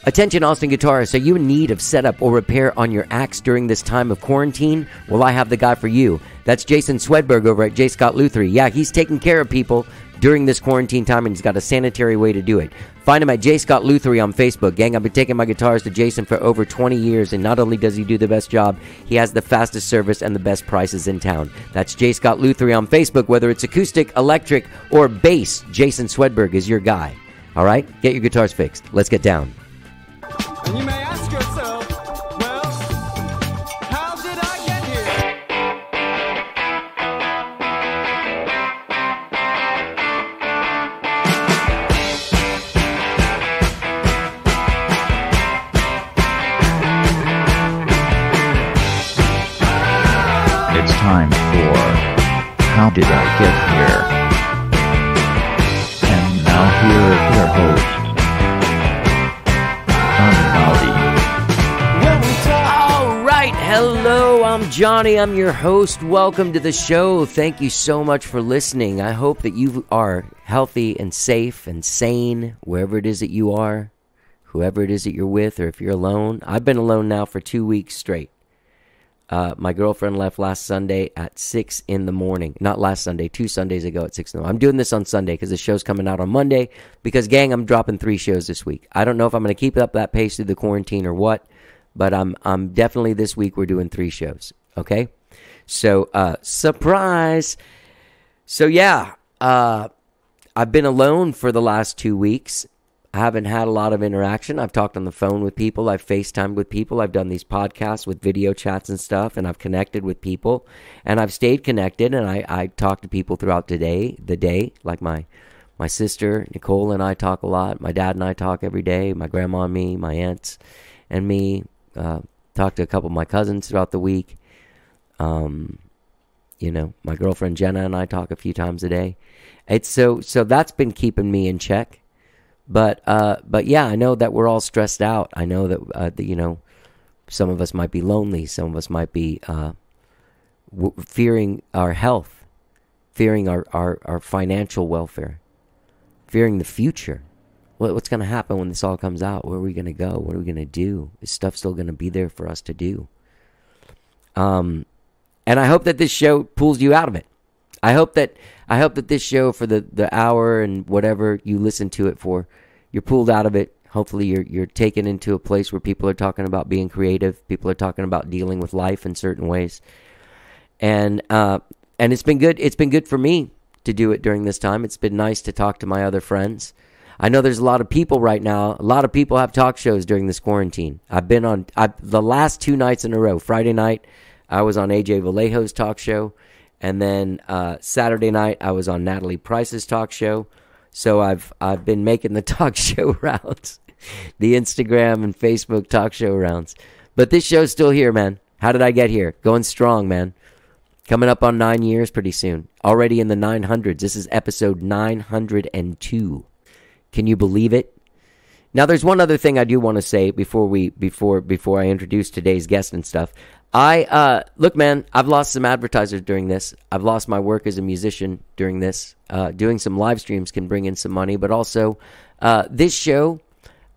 Attention Austin guitarists, are you in need of setup or repair on your axe during this time of quarantine? Well, I have the guy for you. That's Jason Swedberg over at J. Scott Luthery. Yeah, he's taking care of people during this quarantine time, and he's got a sanitary way to do it. Find him at J. Scott Luthery on Facebook. Gang, I've been taking my guitars to Jason for over 20 years, and not only does he do the best job, he has the fastest service and the best prices in town. That's J. Scott Luthery on Facebook. Whether it's acoustic, electric, or bass, Jason Swedberg is your guy. All right? Get your guitars fixed. Let's get down. And you may ask yourself, well, how did I get here? It's time for How Did I Get Here? And now here is your host, All right, hello, I'm Johnny. I'm your host. Welcome to the show. Thank you so much for listening. I hope that you are healthy and safe and sane wherever it is that you are, whoever it is that you're with, or if you're alone. I've been alone now for 2 weeks straight. My girlfriend left last Sunday at 6 in the morning. Not last Sunday, 2 Sundays ago at 6 in the morning. I'm doing this on Sunday because the show's coming out on Monday. Because, gang, I'm dropping 3 shows this week. I don't know if I'm going to keep up that pace through the quarantine or what. But I'm definitely this week we're doing 3 shows, okay? So, surprise! So, yeah, I've been alone for the last 2 weeks. I haven't had a lot of interaction. I've talked on the phone with people. I've FaceTimed with people. I've done these podcasts with video chats and stuff, and I've connected with people. And I've stayed connected, and I talk to people throughout the day, like my sister, Nicole, and I talk a lot. My dad and I talk every day. My grandma and me, my aunts and me. Talked to a couple of my cousins throughout the week. My girlfriend Jenna and I talk a few times a day. It's so that's been keeping me in check. But yeah, I know that we're all stressed out. I know that some of us might be lonely. Some of us might be fearing our health, fearing our financial welfare, fearing the future. What's going to happen when this all comes out? Where are we going to go? What are we going to do? Is stuff still going to be there for us to do? And I hope that this show pulls you out of it. I hope that this show, for the hour and whatever you listen to it for, you're pulled out of it. Hopefully you're taken into a place where people are talking about being creative. People are talking about dealing with life in certain ways. And it's been good. It's been good for me to do it during this time. It's been nice to talk to my other friends. I know there's a lot of people right now. A lot of people have talk shows during this quarantine. I've been on the last 2 nights in a row. Friday night, I was on AJ Vallejo's talk show. And then Saturday night, I was on Natalie Price's talk show. So I've been making the talk show rounds, the Instagram and Facebook talk show rounds. But this show's still here, man. How did I get here? Going strong, man. Coming up on 9 years pretty soon. Already in the 900s. This is episode 902. Can you believe it? Now, there's one other thing I do want to say before I introduce today's guest and stuff. Look, man, I've lost some advertisers during this. I've lost my work as a musician during this. Doing some live streams can bring in some money, but also this show,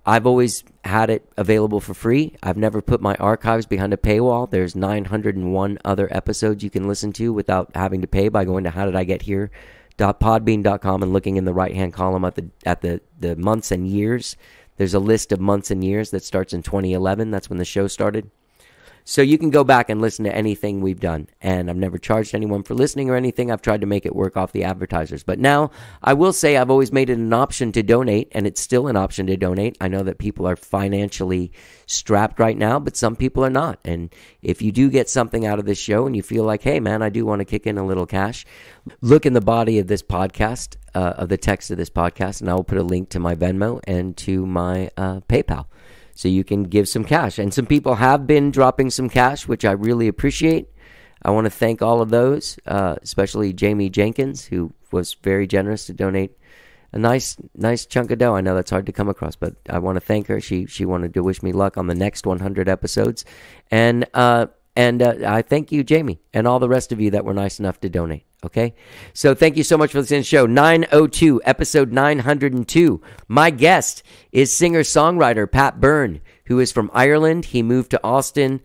I've always had it available for free. I've never put my archives behind a paywall. There's 901 other episodes you can listen to without having to pay by going to howdidagethere.podbean.com and looking in the right-hand column at the months and years. There's a list of months and years that starts in 2011. That's when the show started. So you can go back and listen to anything we've done. And I've never charged anyone for listening or anything. I've tried to make it work off the advertisers. But now, I will say I've always made it an option to donate, and it's still an option to donate. I know that people are financially strapped right now, but some people are not. And if you do get something out of this show and you feel like, hey, man, I do want to kick in a little cash, look in the body of this podcast, of the text of this podcast, and I will put a link to my Venmo and to my PayPal. So you can give some cash. And some people have been dropping some cash, which I really appreciate. I want to thank all of those, especially Jamie Jenkins, who was very generous to donate a nice chunk of dough. I know that's hard to come across, but I want to thank her. She wanted to wish me luck on the next 100 episodes. And And I thank you, Jamie, and all the rest of you that were nice enough to donate. Okay? So thank you so much for listening to the show. 902, episode 902. My guest is singer-songwriter Pat Byrne, who is from Ireland. He moved to Austin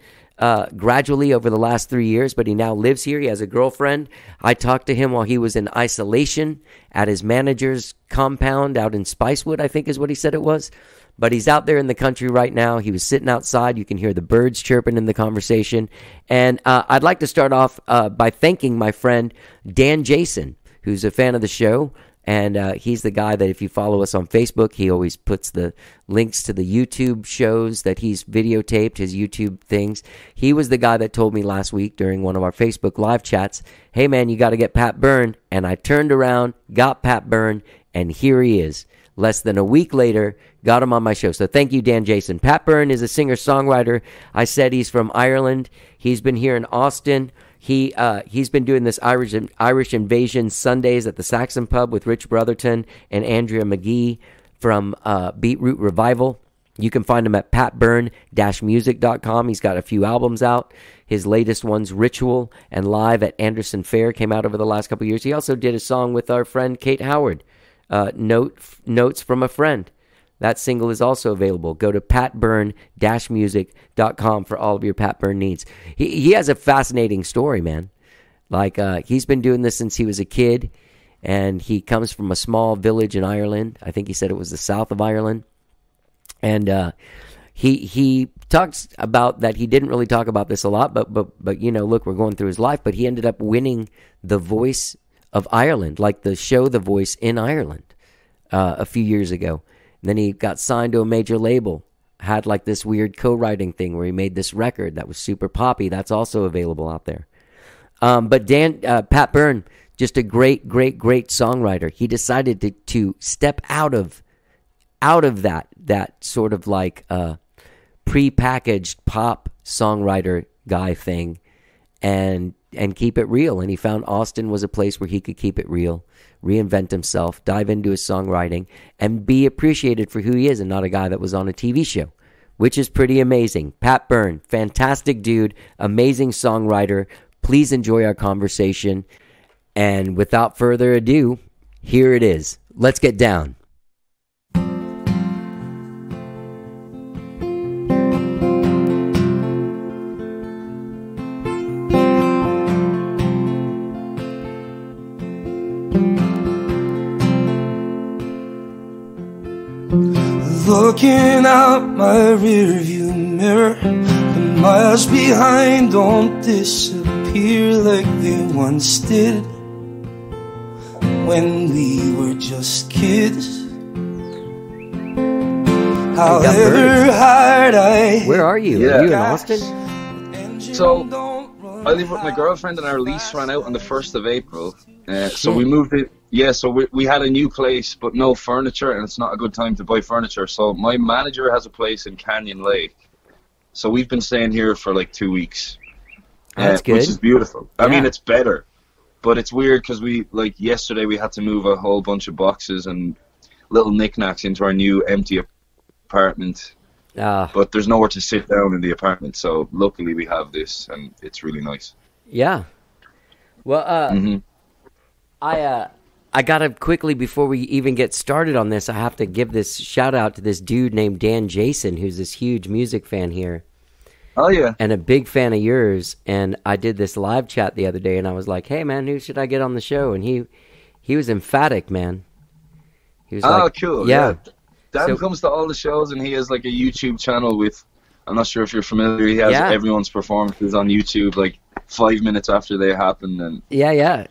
gradually over the last 3 years, but he now lives here. He has a girlfriend. I talked to him while he was in isolation at his manager's compound out in Spicewood, I think is what he said it was. But he's out there in the country right now. He was sitting outside. You can hear the birds chirping in the conversation. And I'd like to start off by thanking my friend Dan Jason, who's a fan of the show. And he's the guy that if you follow us on Facebook, he always puts the links to the YouTube shows that he's videotaped, his YouTube things. He was the guy that told me last week during one of our Facebook live chats, hey, man, you got to get Pat Byrne. And I turned around, got Pat Byrne, and here he is. Less than a week later, got him on my show. So thank you, Dan Jason. Pat Byrne is a singer-songwriter. I said he's from Ireland. He's been here in Austin. He's been doing this Irish Invasion Sundays at the Saxon Pub with Rich Brotherton and Andrea McGee from Beetroot Revival. You can find him at patbyrne-music.com. He's got a few albums out. His latest one's Ritual and Live at Anderson Fair came out over the last couple of years. He also did a song with our friend Kate Howard, Notes from a Friend. That single is also available. Go to patbyrne-music.com for all of your Pat Byrne needs. He has a fascinating story, man. Like, he's been doing this since he was a kid, and he comes from a small village in Ireland. I think he said it was the south of Ireland. And he talks about that. He didn't really talk about this a lot, but you know, look, we're going through his life. But he ended up winning The Voice of Ireland, like the show The Voice in Ireland, a few years ago. And then he got signed to a major label, had like this weird co-writing thing where he made this record that was super poppy. That's also available out there. But Pat Byrne, just a great songwriter. He decided to step out of that sort of like prepackaged pop songwriter guy thing and keep it real. And he found Austin was a place where he could keep it real, reinvent himself, dive into his songwriting, and be appreciated for who he is and not a guy that was on a TV show, which is pretty amazing. Pat Byrne, fantastic dude, amazing songwriter. Please enjoy our conversation. And without further ado, here it is. Let's get down. Looking out my rearview mirror, the miles behind don't disappear like they once did when we were just kids. However hard I... Where are you? Yeah. Are you in Austin? So, I live with my girlfriend and our lease ran out on the 1st of April. So we moved it. Yeah, so we had a new place, but no furniture, and it's not a good time to buy furniture. So my manager has a place in Canyon Lake. So we've been staying here for like 2 weeks. That's good. Which is beautiful. I Yeah. mean, it's better. But it's weird because yesterday we had to move a whole bunch of boxes and little knickknacks into our new empty apartment. But there's nowhere to sit down in the apartment. So luckily we have this, and it's really nice. Yeah. Well, I gotta quickly, before we even get started on this, I have to give this shout out to this dude named Dan Jason, who's this huge music fan here. Oh, yeah. And a big fan of yours. And I did this live chat the other day, and I was like, hey, man, who should I get on the show? And he was emphatic, man. He was like, cool. Yeah. Dan comes to all the shows, and he has like a YouTube channel with, I'm not sure if you're familiar, he has everyone's performances on YouTube like 5 minutes after they happen, and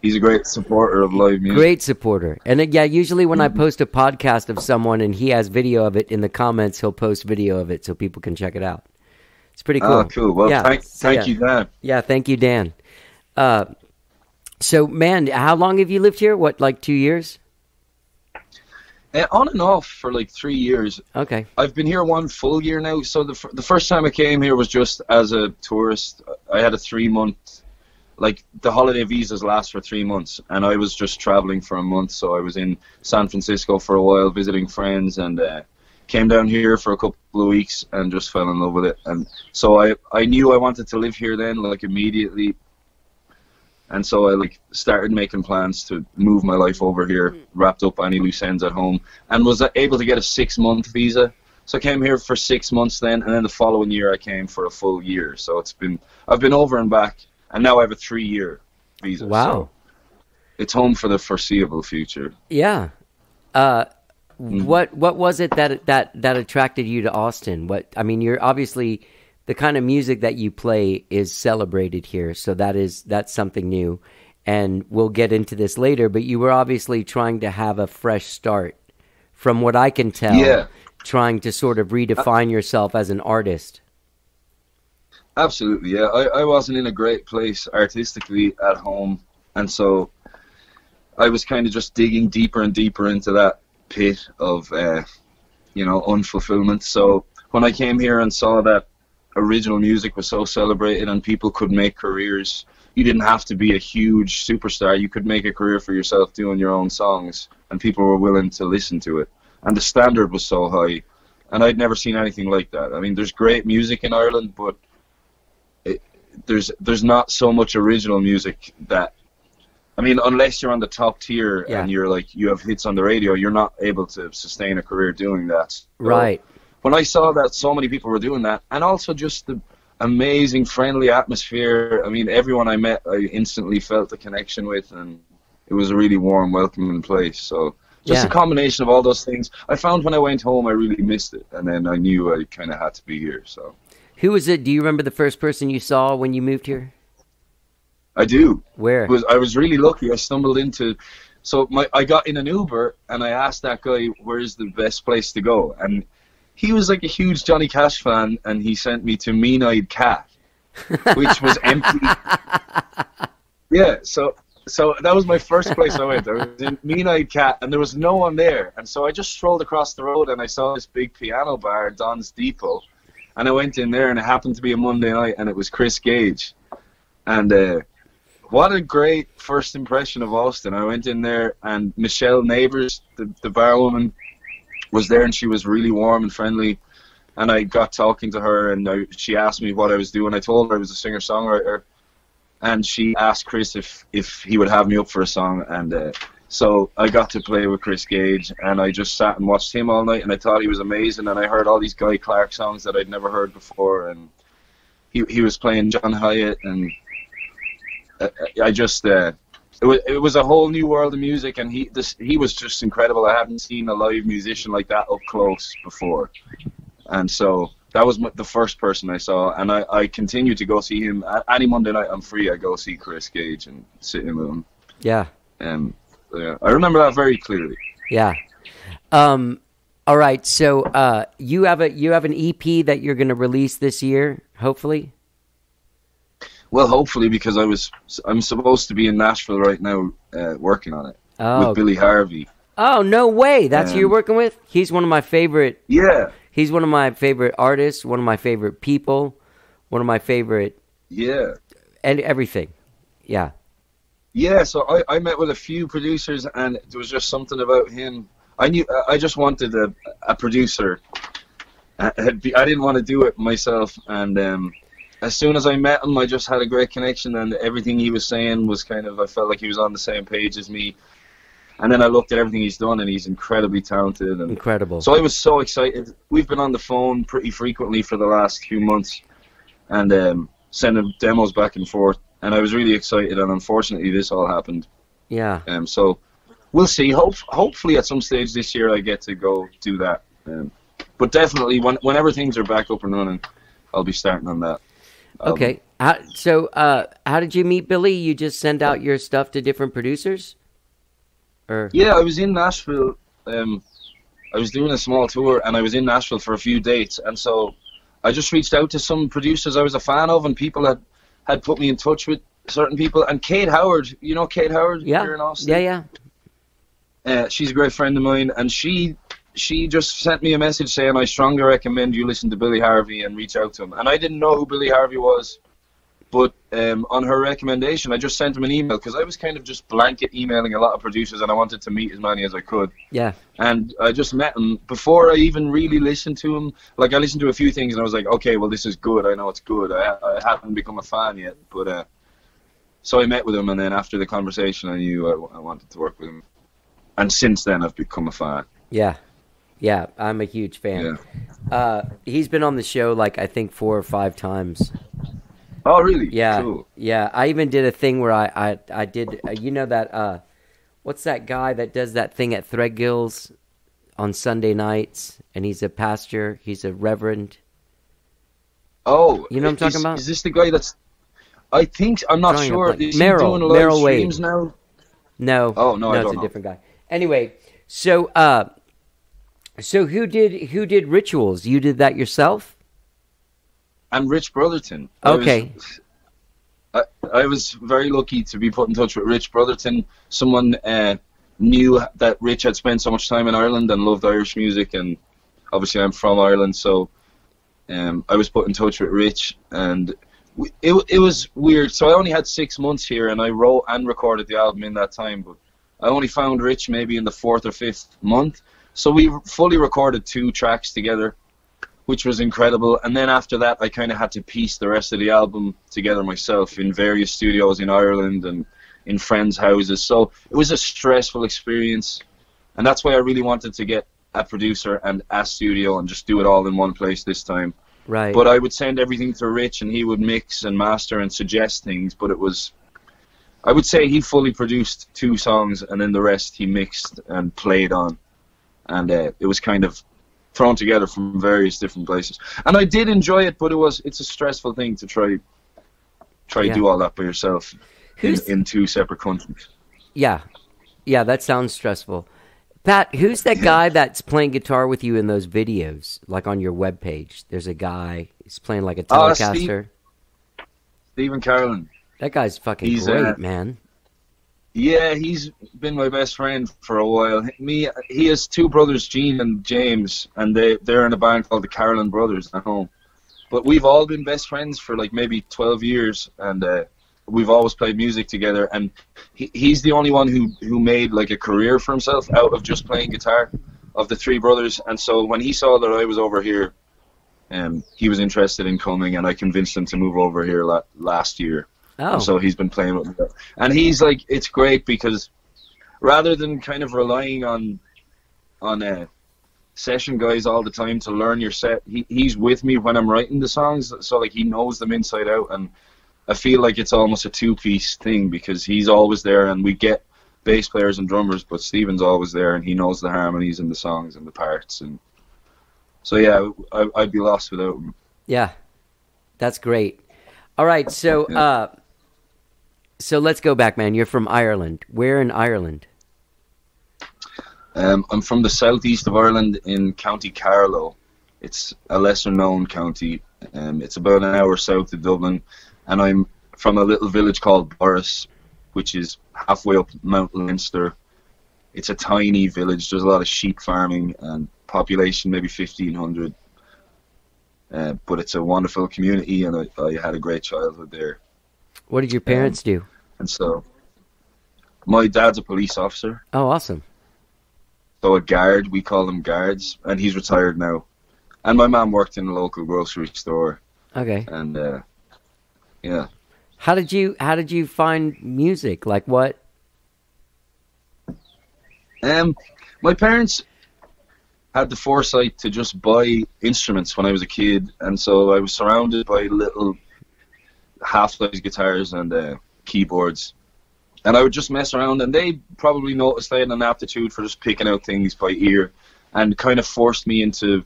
he's a great supporter of live music. Great supporter. And usually when I post a podcast of someone and he has video of it in the comments, he'll post video of it so people can check it out. It's pretty cool. Oh, cool. Well, thank you, Dan. Yeah, thank you, Dan. So, man, how long have you lived here? What, like 2 years? On and off for like 3 years. Okay. I've been here 1 full year now. So the first time I came here was just as a tourist. I had a 3-month, like the holiday visas last for 3 months, and I was just traveling for a month. So I was in San Francisco for a while visiting friends, and came down here for a couple of weeks and just fell in love with it. And so I knew I wanted to live here then, like immediately. And so I like started making plans to move my life over here, wrapped up any loose ends at home, and was able to get a 6-month visa. So I came here for 6 months then, and then the following year I came for a full year. So I've been over and back, and now I have a 3-year visa. Wow. So it's home for the foreseeable future. Yeah. What was it that attracted you to Austin? You're obviously the kind of music that you play is celebrated here, so that's something new, and we'll get into this later. But you were obviously trying to have a fresh start, from what I can tell. Yeah. Trying to sort of redefine yourself as an artist. Absolutely, yeah. I wasn't in a great place artistically at home, and so I was kind of just digging deeper and deeper into that pit of, unfulfillment. So when I came here and saw that original music was so celebrated and people could make careers, you didn't have to be a huge superstar. You could make a career for yourself doing your own songs, and people were willing to listen to it. And the standard was so high, and I'd never seen anything like that. I mean, there's great music in Ireland, but there's not so much original music that, I mean, unless you're on the top tier and you're like, you have hits on the radio, you're not able to sustain a career doing that. So Right. when I saw that so many people were doing that, and also just the amazing friendly atmosphere, I mean, everyone I met I instantly felt a connection with, and it was a really warm, welcoming place. So just a combination of all those things. I found when I went home I really missed it, and then I knew I kind of had to be here. So Who was it? Do you remember the first person you saw when you moved here? I do. Where? I was really lucky. I stumbled into, I got in an Uber and I asked that guy, where's the best place to go? And he was like a huge Johnny Cash fan, and he sent me to Mean-Eyed Cat, which was empty. Yeah, so that was my first place I went. I was in Mean-Eyed Cat, and there was no one there. And so I just strolled across the road, and I saw this big piano bar, Don's Depot. And I went in there, and it happened to be a Monday night, and it was Chris Gage. And what a great first impression of Austin. I went in there, and Michelle Neighbours, the bar woman, was there, and she was really warm and friendly. And I got talking to her, and she asked me what I was doing. I told her I was a singer-songwriter. And she asked Chris if he would have me up for a song, and so I got to play with Chris Gage, and I just sat and watched him all night, and I thought he was amazing, and I heard all these Guy Clark songs that I'd never heard before, and he was playing John Hyatt, and I just it was a whole new world of music, and he was just incredible. I hadn't seen a live musician like that up close before, and so that was the first person I saw, and I continue to go see him. Any Monday night I'm free, I go see Chris Gage and sit in with him. Yeah. Yeah, I remember that very clearly. Yeah. All right. So you have an EP that you're going to release this year, hopefully. Well, hopefully, because I'm supposed to be in Nashville right now, working on it with Billy Harvey. Oh, no way! That's who you're working with? He's one of my favorite. Yeah. He's one of my favorite artists. One of my favorite people. One of my favorite. Yeah. And everything. Yeah. Yeah. So I met with a few producers, and there was just something about him. I just wanted a producer. I didn't want to do it myself, and as soon as I met him, I just had a great connection, and everything he was saying was I felt like he was on the same page as me. And then I looked at everything he's done, and he's incredibly talented. And incredible. So I was so excited. We've been on the phone pretty frequently for the last few months, and sending demos back and forth. And I was really excited, and unfortunately this all happened. Yeah. So we'll see. Hopefully at some stage this year I get to go do that. But definitely whenever things are back up and running, I'll be starting on that. Okay. How did you meet Billy? You just send out your stuff to different producers? Yeah, I was in Nashville. I was doing a small tour, and I was in Nashville for a few dates, and so I just reached out to some producers I was a fan of, and people had put me in touch with certain people. And Kate Howard, you know Kate Howard here in Austin? Yeah. She's a great friend of mine, and she just sent me a message saying, I strongly recommend you listen to Billy Harvey and reach out to him. And I didn't know who Billy Harvey was, but on her recommendation, I just sent him an email because I was kind of just blanket emailing a lot of producers, and I wanted to meet as many as I could. Yeah. And I just met him before I even really listened to him. Like, I listened to a few things, and I was like, okay, well, this is good. I know it's good. I haven't become a fan yet, but so I met with him, and then after the conversation, I knew I wanted to work with him. And since then, I've become a fan. Yeah. Yeah, I'm a huge fan. Yeah. He's been on the show, like, I think 4 or 5 times. Oh, really? Yeah, Cool. yeah. I even did a thing where I did, you know that, what's that guy that does that thing at Threadgills on Sunday nights? And he's a pastor. He's a reverend. Oh. You know what I'm talking about? Is this the guy that's... I'm not Drawing a sure. blank. Is he Merrill- doing live Merrill Wade. streams now? No. Oh, no, I it's don't a know. different guy. Anyway, so who did Rituals? You did that yourself? And Rich Brotherton. Okay. I was very lucky to be put in touch with Rich Brotherton. Someone knew that Rich had spent so much time in Ireland and loved Irish music, and obviously I'm from Ireland, so I was put in touch with Rich, and it was weird. So I only had 6 months here, and I wrote and recorded the album in that time, but I only found Rich maybe in the 4th or 5th month. So we fully recorded 2 tracks together, which was incredible. And then after that, I kind of had to piece the rest of the album together myself in various studios in Ireland and in friends' houses. So it was a stressful experience. And that's why I really wanted to get a producer and a studio and just do it all in one place this time. Right. But I would send everything to Rich, and he would mix and master and suggest things. But it was, I would say he fully produced 2 songs, and then the rest he mixed and played on. And it was kind of thrown together from various different places, and I did enjoy it, but it's a stressful thing to try do all that by yourself in 2 separate countries. Yeah, that sounds stressful. Pat, who's that guy that's playing guitar with you in those videos, like on your webpage? There's a guy, he's playing like a Telecaster. Stephen Carlin. That guy's fucking great, man. Yeah, he's been my best friend for a while. He has 2 brothers, Gene and James, and they're in a band called the Carlin Brothers at home. But we've all been best friends for like maybe 12 years, and we've always played music together. And he's the only one who made like a career for himself out of just playing guitar of the 3 brothers. And so when he saw that I was over here, he was interested in coming, and I convinced him to move over here last year. Oh. And so he's been playing with me. And he's like, it's great because rather than kind of relying on session guys all the time to learn your set, he's with me when I'm writing the songs, so like he knows them inside out, and I feel like it's almost a 2-piece thing because he's always there, and we get bass players and drummers, but Stephen's always there, and he knows the harmonies and the songs and the parts, and so yeah, I'd be lost without him. Yeah, that's great. All right, so so let's go back, man. You're from Ireland. Where in Ireland? I'm from the southeast of Ireland in County Carlow. It's a lesser-known county. It's about an hour south of Dublin, and I'm from a little village called Byrne, which is halfway up Mount Leinster. It's a tiny village. There's a lot of sheep farming and population, maybe 1,500. But it's a wonderful community, and I had a great childhood there. What did your parents do? And so, my dad's a police officer. Oh, awesome. So a guard, we call them guards, and he's retired now. And my mom worked in a local grocery store. Okay. And yeah. How did you find music? Like what? My parents had the foresight to just buy instruments when I was a kid, and so I was surrounded by little half-size guitars and keyboards, and I would just mess around, and they probably noticed I had an aptitude for just picking out things by ear, and kind of forced me into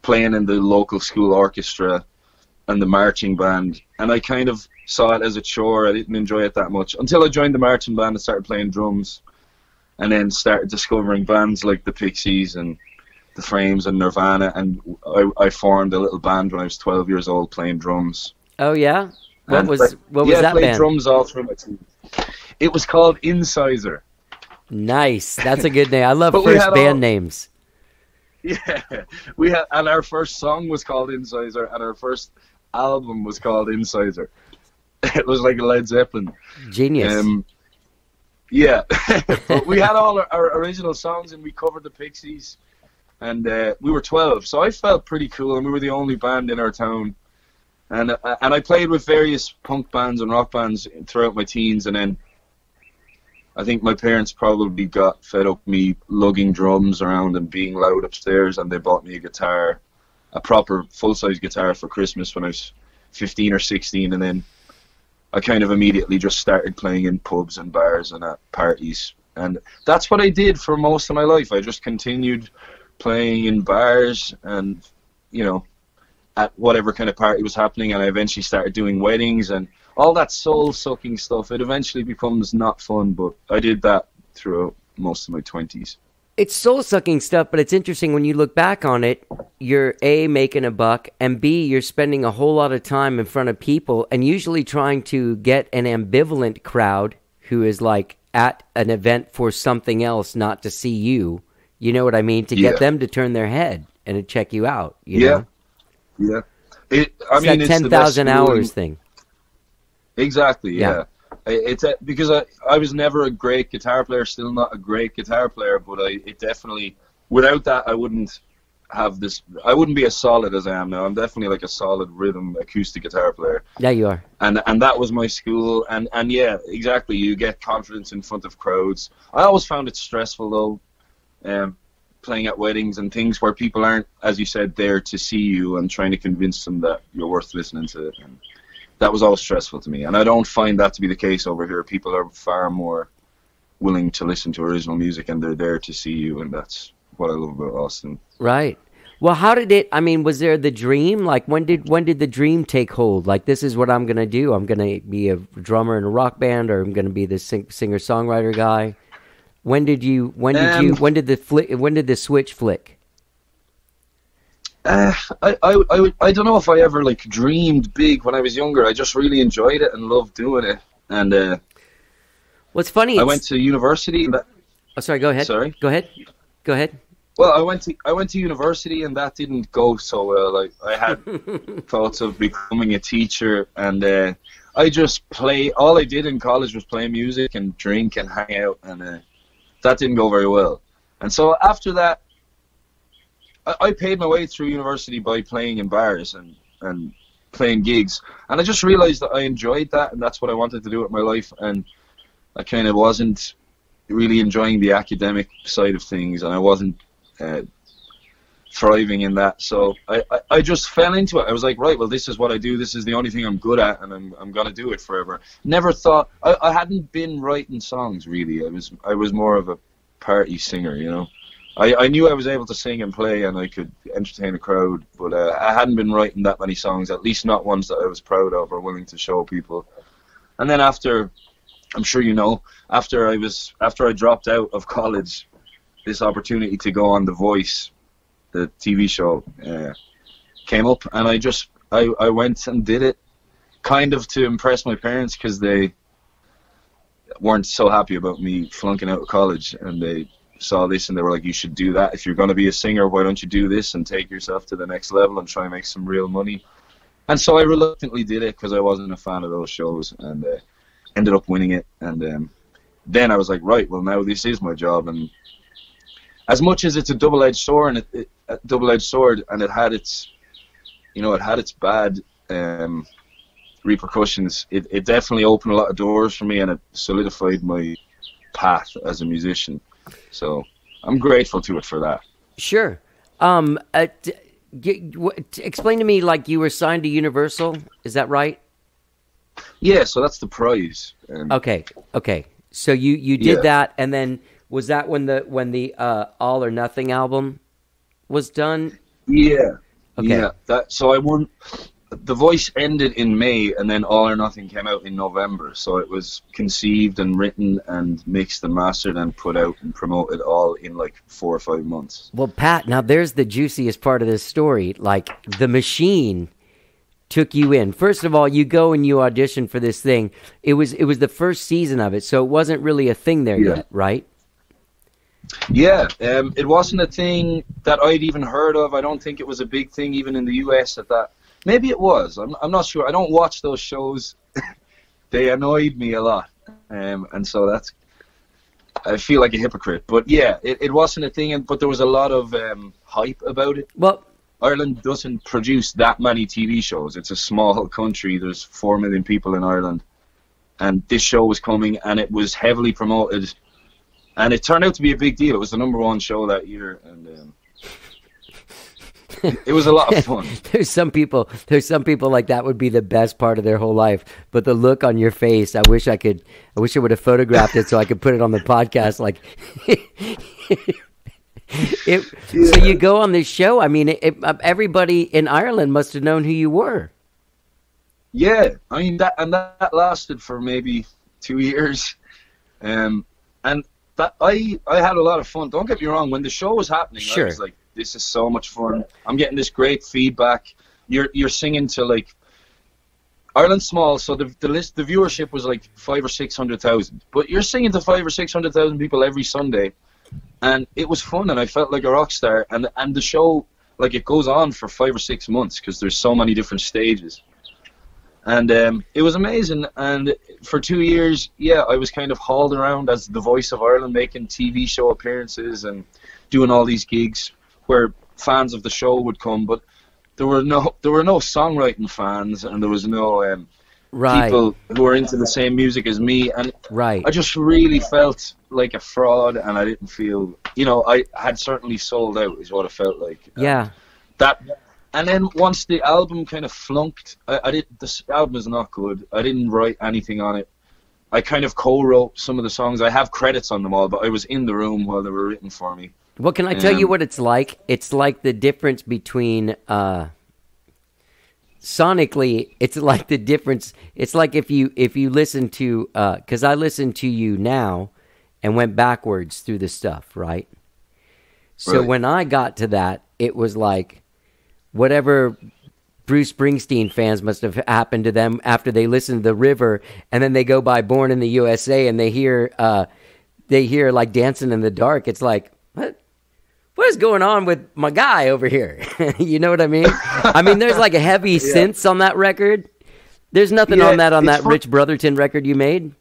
playing in the local school orchestra and the marching band, and I kind of saw it as a chore. I didn't enjoy it that much until I joined the marching band and started playing drums, and then started discovering bands like the Pixies and the Frames and Nirvana, and I formed a little band when I was 12 years old playing drums. Oh yeah? What was I that played band? drums all through my team. It was called Incisor. Nice. That's a good name. I love But we first had band all- names. Yeah, and our first song was called Incisor, and our first album was called Incisor. It was like a Led Zeppelin. Genius. Yeah, but we had all our original songs, and we covered the Pixies, and we were 12, so I felt pretty cool, and we were the only band in our town, and I played with various punk bands and rock bands throughout my teens, and then I think my parents probably got fed up me lugging drums around and being loud upstairs, and they bought me a guitar, a proper full-size guitar for Christmas when I was 15 or 16, and then I kind of immediately just started playing in pubs and bars and at parties. And that's what I did for most of my life. I just continued playing in bars and, you know, at whatever kind of party was happening. And I eventually started doing weddings and all that soul-sucking stuff. It eventually becomes not fun, but I did that throughout most of my 20s. It's soul-sucking stuff, but it's interesting when you look back on it, you're A, making a buck, and B, you're spending a whole lot of time in front of people and usually trying to get an ambivalent crowd who is like at an event for something else, not to see you. You know what I mean? To get them to turn their head and to check you out, you know? Yeah. It's that 10,000 hours thing. Exactly, yeah. It's because I was never a great guitar player, still not a great guitar player, but it definitely, without that, I wouldn't have this, I wouldn't be as solid as I am now. I'm definitely like a solid rhythm acoustic guitar player. Yeah, you are. And that was my school, and yeah, exactly, you get confidence in front of crowds. I always found it stressful though, playing at weddings and things where people aren't, as you said, there to see you and trying to convince them that you're worth listening to. And that was always stressful to me, and I don't find that to be the case over here. People are far more willing to listen to original music, and they're there to see you, and that's what I love about Austin. Right. Well, how did it, I mean, was there the dream? Like, when did the dream take hold? Like, this is what I'm going to do. I'm going to be a drummer in a rock band, or I'm going to be the singer-songwriter guy. When did the switch flick? I don't know if I ever like dreamed big when I was younger. I just really enjoyed it and loved doing it. And what's funny? I went to university. Oh, sorry. Go ahead. Sorry. Go ahead. Well, I went to university, and that didn't go so well. Like, I had thoughts of becoming a teacher, and I just play. All I did in college was play music and drink and hang out, and that didn't go very well. And so after that, I paid my way through university by playing in bars and playing gigs, and I just realized that I enjoyed that, and that's what I wanted to do with my life. And I kind of wasn't really enjoying the academic side of things, and I wasn't thriving in that. So I just fell into it. I was like, right, well, this is what I do. This is the only thing I'm good at, and I'm gonna do it forever. Never thought I hadn't been writing songs really. I was more of a party singer, you know. I knew I was able to sing and play, and I could entertain a crowd, but I hadn't been writing that many songs, at least not ones that I was proud of or willing to show people. And then after, I'm sure you know, after I dropped out of college, this opportunity to go on The Voice, the TV show, came up, and I went and did it, kind of to impress my parents, because they weren't so happy about me flunking out of college, and they saw this and they were like, you should do that. If you're going to be a singer, why don't you do this and take yourself to the next level and try and make some real money? And so I reluctantly did it because I wasn't a fan of those shows, and ended up winning it. And then I was like, right, well, now this is my job. And as much as it's a double-edged sword, and it had its, you know, it had its bad repercussions, it definitely opened a lot of doors for me, and it solidified my path as a musician. So I'm grateful to it for that. Sure. Explain to me, like, you were signed to Universal, is that right? Yeah, so that's the prize. Okay. So you did that, and then was that when the All or Nothing album was done? Yeah. Okay. Yeah. So I won. The Voice ended in May, and then All or Nothing came out in November. So it was conceived and written and mixed and mastered and put out and promoted all in like 4 or 5 months. Well, Pat, now there's the juiciest part of this story. Like, the machine took you in. First of all, you go and you audition for this thing. It was the first season of it, so it wasn't really a thing there yet, right? Yeah, it wasn't a thing that I'd even heard of. I don't think it was a big thing even in the US at that. Maybe it was. I'm not sure. I don't watch those shows. they annoyed me a lot, and so that's. I feel like a hypocrite, but yeah, it wasn't a thing, but there was a lot of hype about it. Well, Ireland doesn't produce that many TV shows. It's a small country. There's 4 million people in Ireland, and this show was coming, and it was heavily promoted, and it turned out to be a big deal. It was the #1 show that year, and it was a lot of fun. There's some people like that would be the best part of their whole life. But the look on your face, I wish I would have photographed it so I could put it on the podcast. Like, So you go on this show. I mean, everybody in Ireland must have known who you were. Yeah, I mean that lasted for maybe 2 years, and that I had a lot of fun. Don't get me wrong. When the show was happening, sure. I was like, this is so much fun. I'm getting this great feedback. You're singing to, like, Ireland's small, so the viewership was like 500,000 or 600,000. But you're singing to 500,000 or 600,000 people every Sunday, and it was fun, and I felt like a rock star. And the show, like, it goes on for 5 or 6 months because there's so many different stages. And it was amazing. And for 2 years, yeah, I was kind of hauled around as the voice of Ireland, making TV show appearances and doing all these gigs where fans of the show would come, but there were no songwriting fans, and there was no people who were into the same music as me, and I just really felt like a fraud, and I didn't feel, I had certainly sold out, is what it felt like. Yeah. And then once the album kind of flunked, this album is not good. I didn't write anything on it. I kind of co-wrote some of the songs. I have credits on them all, but I was in the room while they were written for me. Well, can I tell you what it's like? It's like the difference between sonically. It's like the difference. It's like if you listen to because I listen to you now and went backwards through the stuff, right? So when I got to that, it was like whatever Bruce Springsteen fans must have happened to them after they listened to The River, and then they go by Born in the USA and they hear like Dancing in the Dark. It's like, what is going on with my guy over here? You know what I mean? I mean, there's like a heavy synths on that record. There's nothing on that Rich Brotherton record you made.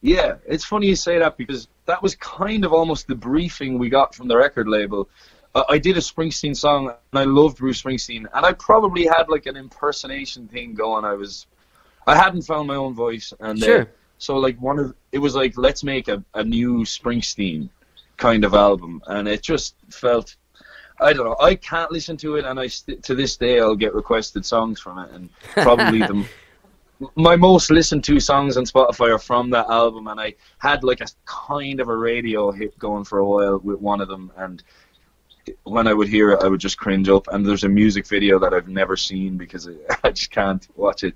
Yeah, it's funny you say that, because that was kind of almost the briefing we got from the record label. I did a Springsteen song, and I loved Bruce Springsteen, and I probably had like an impersonation thing going. I hadn't found my own voice, and sure. So like it was like, let's make a new Springsteen kind of album, and it just felt, I don't know, I can't listen to it, and to this day I'll get requested songs from it, and probably my most listened to songs on Spotify are from that album, and I had like a kind of a radio hit going for a while with one of them, and when I would hear it I would just cringe up, and there's a music video that I've never seen because I just can't watch it.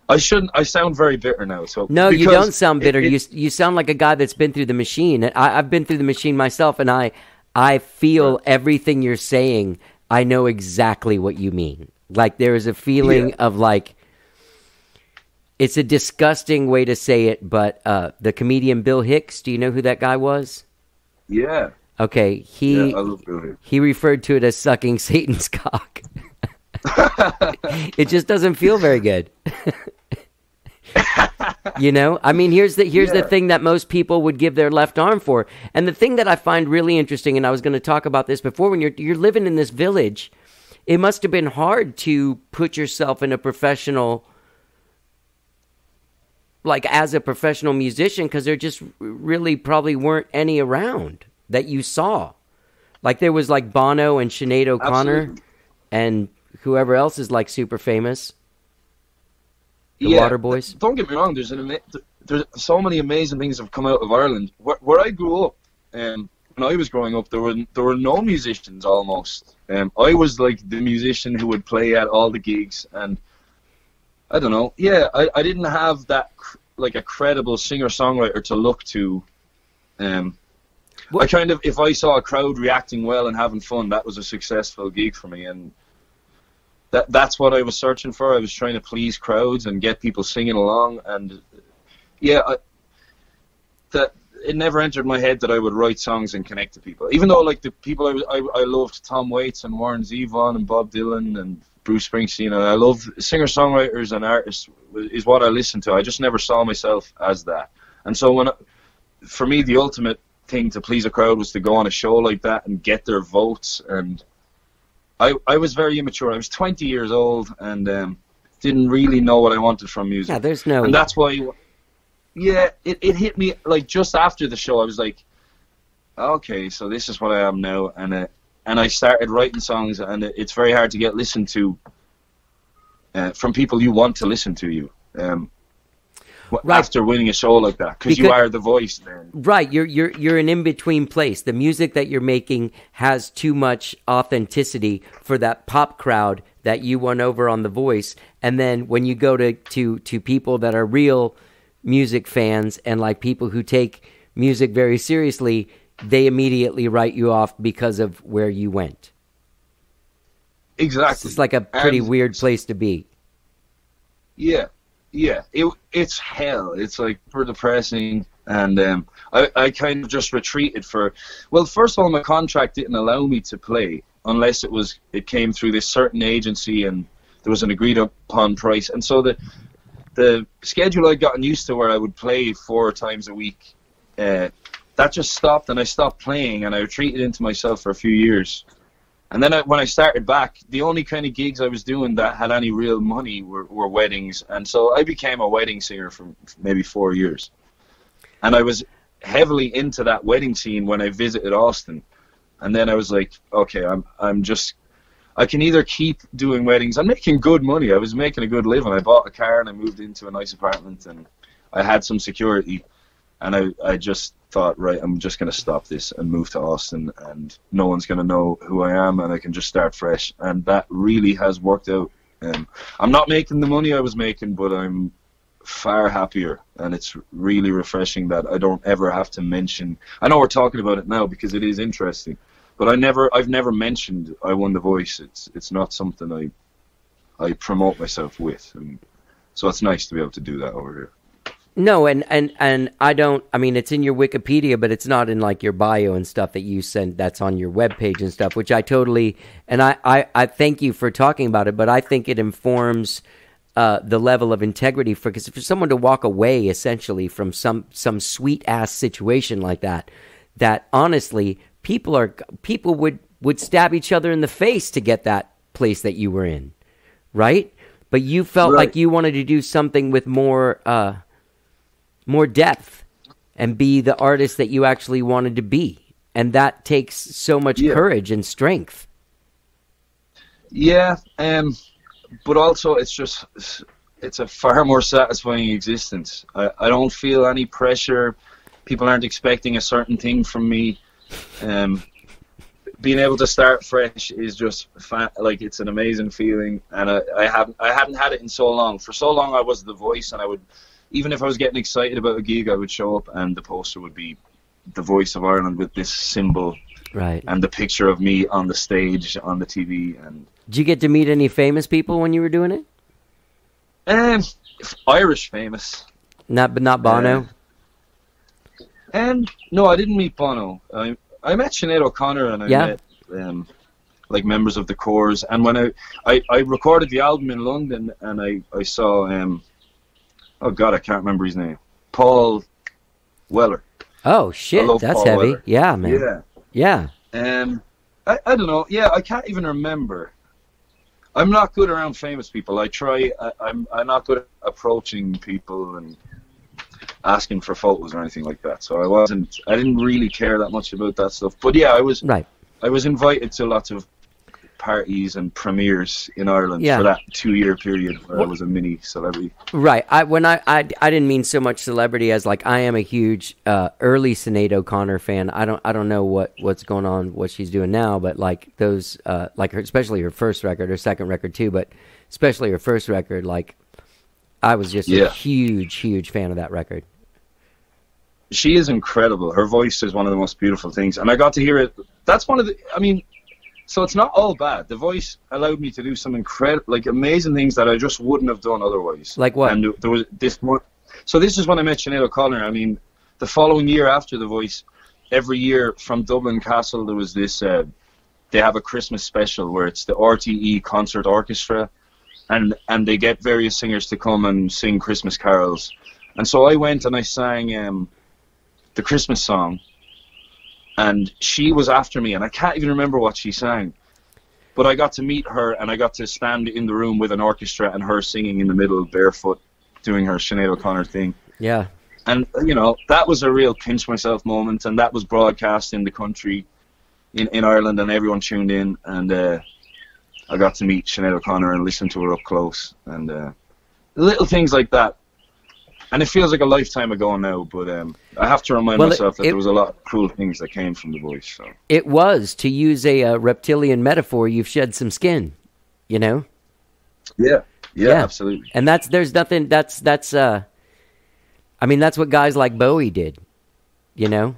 I sound very bitter now. So no, you don't sound bitter. You sound like a guy that's been through the machine. I've been through the machine myself, and I feel everything you're saying. I know exactly what you mean. Like, there is a feeling of like, it's a disgusting way to say it, but the comedian Bill Hicks, do you know who that guy was? Yeah. Okay, I love Bill Hicks. He referred to it as sucking Satan's cock. It just doesn't feel very good. I mean, here's the thing that most people would give their left arm for. And the thing that I find really interesting, and I was going to talk about this before, when you're living in this village, it must have been hard to put yourself in a professional, like as a professional musician, because there just really probably weren't any around that you saw. Like, there was like Bono and Sinead O'Connor. Absolutely. And whoever else is like super famous. The Waterboys. Don't get me wrong. There's so many amazing things have come out of Ireland. Where I grew up, when I was growing up, there were no musicians almost. I was like the musician who would play at all the gigs, and I don't know. Yeah, I didn't have that like a credible singer-songwriter to look to. I kind of, if I saw a crowd reacting well and having fun, that was a successful gig for me, and that's what I was searching for. I was trying to please crowds and get people singing along, and that it never entered my head that I would write songs and connect to people. Even though like the people I loved Tom Waits and Warren Zevon and Bob Dylan and Bruce Springsteen, and I love singer-songwriters and artists is what I listened to. I just never saw myself as that. And so for me, the ultimate thing to please a crowd was to go on a show like that and get their votes. And I was very immature. I was 20 years old and didn't really know what I wanted from music. Yeah, there's no... And that's why, yeah, it hit me like just after the show. I was like, okay, so this is what I am now. And I started writing songs, and it's very hard to get listened to from people you want to listen to you. Right. After winning a show like that, because you are the voice then. Right, you're an in-between place. The music that you're making has too much authenticity for that pop crowd that you won over on The Voice, and then when you go to people that are real music fans and like people who take music very seriously, they immediately write you off because of where you went. Exactly. It's like a pretty weird place to be. Yeah. Yeah, it's hell. It's like super depressing, and I kind of just retreated well, first of all, my contract didn't allow me to play unless it came through this certain agency and there was an agreed upon price. And so the schedule I'd gotten used to where I would play 4 times a week, that just stopped, and I stopped playing, and I retreated into myself for a few years. And then when I started back, the only kind of gigs I was doing that had any real money were weddings. And so I became a wedding singer for maybe 4 years. And I was heavily into that wedding scene when I visited Austin. And then I was like, okay, I can either keep doing weddings. I'm making good money. I was making a good living. I bought a car and I moved into a nice apartment and I had some security. And I just thought, right, I'm just going to stop this and move to Austin, and no one's going to know who I am, and I can just start fresh. And that really has worked out. I'm not making the money I was making, but I'm far happier, and it's really refreshing that I don't ever have to mention. I know we're talking about it now because it is interesting, but I've never mentioned I won The Voice. It's not something I promote myself with, and so it's nice to be able to do that over here. No, and I don't, I mean, it's in your Wikipedia, but it's not in like your bio and stuff that you send, that's on your webpage and stuff, which I totally, and I thank you for talking about it, but I think it informs the level of integrity because for someone to walk away essentially from some sweet ass situation like that honestly, people would stab each other in the face to get that place that you were in, right? But you felt like you wanted to do something with more depth and be the artist that you actually wanted to be. And that takes so much courage and strength. Yeah, but also it's a far more satisfying existence. I don't feel any pressure. People aren't expecting a certain thing from me. Being able to start fresh is just like it's an amazing feeling, and I hadn't had it in so long. For so long I was The Voice, and I would, even if I was getting excited about a gig, I would show up and the poster would be The Voice of Ireland with this symbol, right, and the picture of me on the stage on the TV. And did you get to meet any famous people when you were doing it? Irish famous, but not Bono. No, I didn't meet Bono. I met Sinead O'Connor, and I met like members of the Corrs. And when I recorded the album in London, and I saw oh God, I can't remember his name. Paul Weller. Oh shit, that's Paul heavy. Weller. Yeah, man. Yeah. I don't know. Yeah, I can't even remember. I'm not good around famous people. I try. I'm not good at approaching people and asking for photos or anything like that. So I didn't really care that much about that stuff. But yeah, I was invited to lots of parties and premieres in Ireland for that 2-year period where I was a mini celebrity. Right. I didn't mean so much celebrity as like I am a huge early Sinead O'Connor fan. I don't know what's going on, what she's doing now, but like those like her, especially her first record, her second record too, but especially her first record, like I was just a huge fan of that record. She is incredible. Her voice is one of the most beautiful things, and I got to hear it. That's one of the. I mean, so it's not all bad. The Voice allowed me to do some incredible, like amazing things that I just wouldn't have done otherwise. Like what? And there was this more. So this is when I met Sinead O'Connor. I mean, the following year after The Voice, every year from Dublin Castle there was this. They have a Christmas special where it's the RTE Concert Orchestra, and they get various singers to come and sing Christmas carols. And so I went and I sang the Christmas song, and she was after me, and I can't even remember what she sang. But I got to meet her, and I got to stand in the room with an orchestra and her singing in the middle, barefoot, doing her Sinead O'Connor thing. Yeah. And, you know, that was a real pinch myself moment, and that was broadcast in the country, in Ireland, and everyone tuned in, and I got to meet Sinead O'Connor and listen to her up close, and little things like that. And it feels like a lifetime ago now, but I have to remind myself that there was a lot of cool things that came from The Voice. So. It was, to use a reptilian metaphor, you've shed some skin, you know? Yeah, absolutely. And there's nothing, I mean, that's what guys like Bowie did, you know?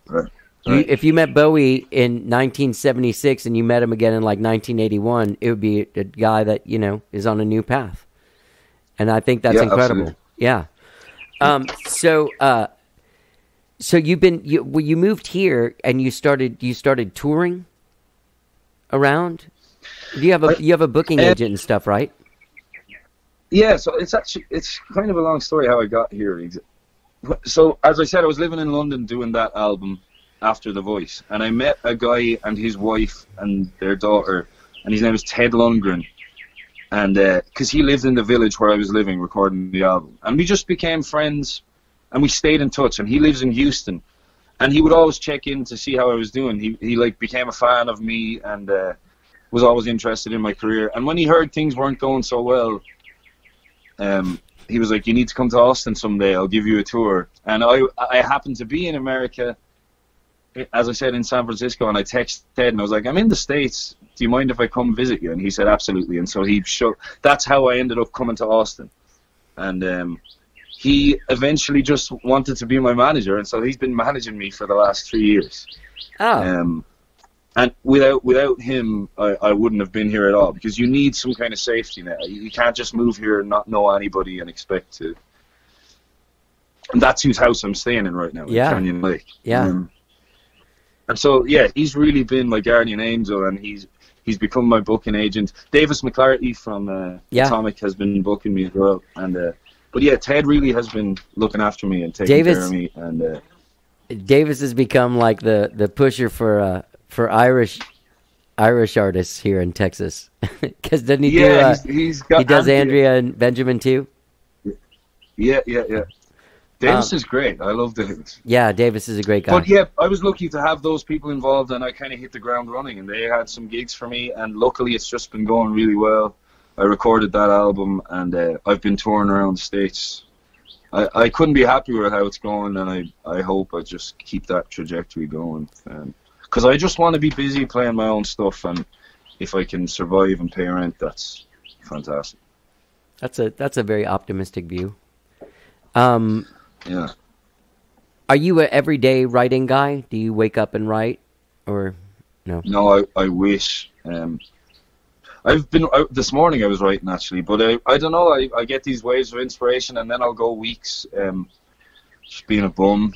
Right. If you met Bowie in 1976 and you met him again in like 1981, it would be a guy that, you know, is on a new path. And I think that's incredible. Absolutely. Yeah. So you moved here and you started touring around. You have a booking agent and stuff, right? Yeah. So it's kind of a long story how I got here. So as I said, I was living in London doing that album after The Voice, and I met a guy and his wife and their daughter, and his name is Ted Lundgren. And because he lived in the village where I was living recording the album, and we just became friends, and we stayed in touch. And he lives in Houston, and he would always check in to see how I was doing. He like became a fan of me and was always interested in my career. And when he heard things weren't going so well, he was like, "You need to come to Austin someday. I'll give you a tour." And I happened to be in America, as I said, in San Francisco, and I texted Ted and I was like, "I'm in the States. Do you mind if I come visit you?" And he said, "Absolutely." And so that's how I ended up coming to Austin. And he eventually just wanted to be my manager, and so he's been managing me for the last 3 years. Oh. And without him, I wouldn't have been here at all, because you need some kind of safety net. You can't just move here and not know anybody and expect to. And that's whose house I'm staying in right now, in Canyon Lake. Yeah. And so, yeah, he's really been my guardian angel, and he's become my booking agent. Davis McClarty from Atomic has been booking me as well. And but yeah, Ted really has been looking after me and taking care of me. And Davis has become like the pusher for Irish artists here in Texas. Because doesn't he he does Andrea and Benjamin too? Yeah. Davis is great. I love Davis. Yeah, Davis is a great guy. But yeah, I was lucky to have those people involved, and I kind of hit the ground running, and they had some gigs for me, and luckily it's just been going really well. I recorded that album, and I've been touring around the States. I couldn't be happier with how it's going, and I hope I just keep that trajectory going. Because I just want to be busy playing my own stuff, and if I can survive and pay rent, that's fantastic. That's a very optimistic view. Yeah. Are you an everyday writing guy? Do you wake up and write, or no? No, I wish. I've been out this morning. I was writing actually, but I don't know. I get these waves of inspiration, and then I'll go weeks just being a bum.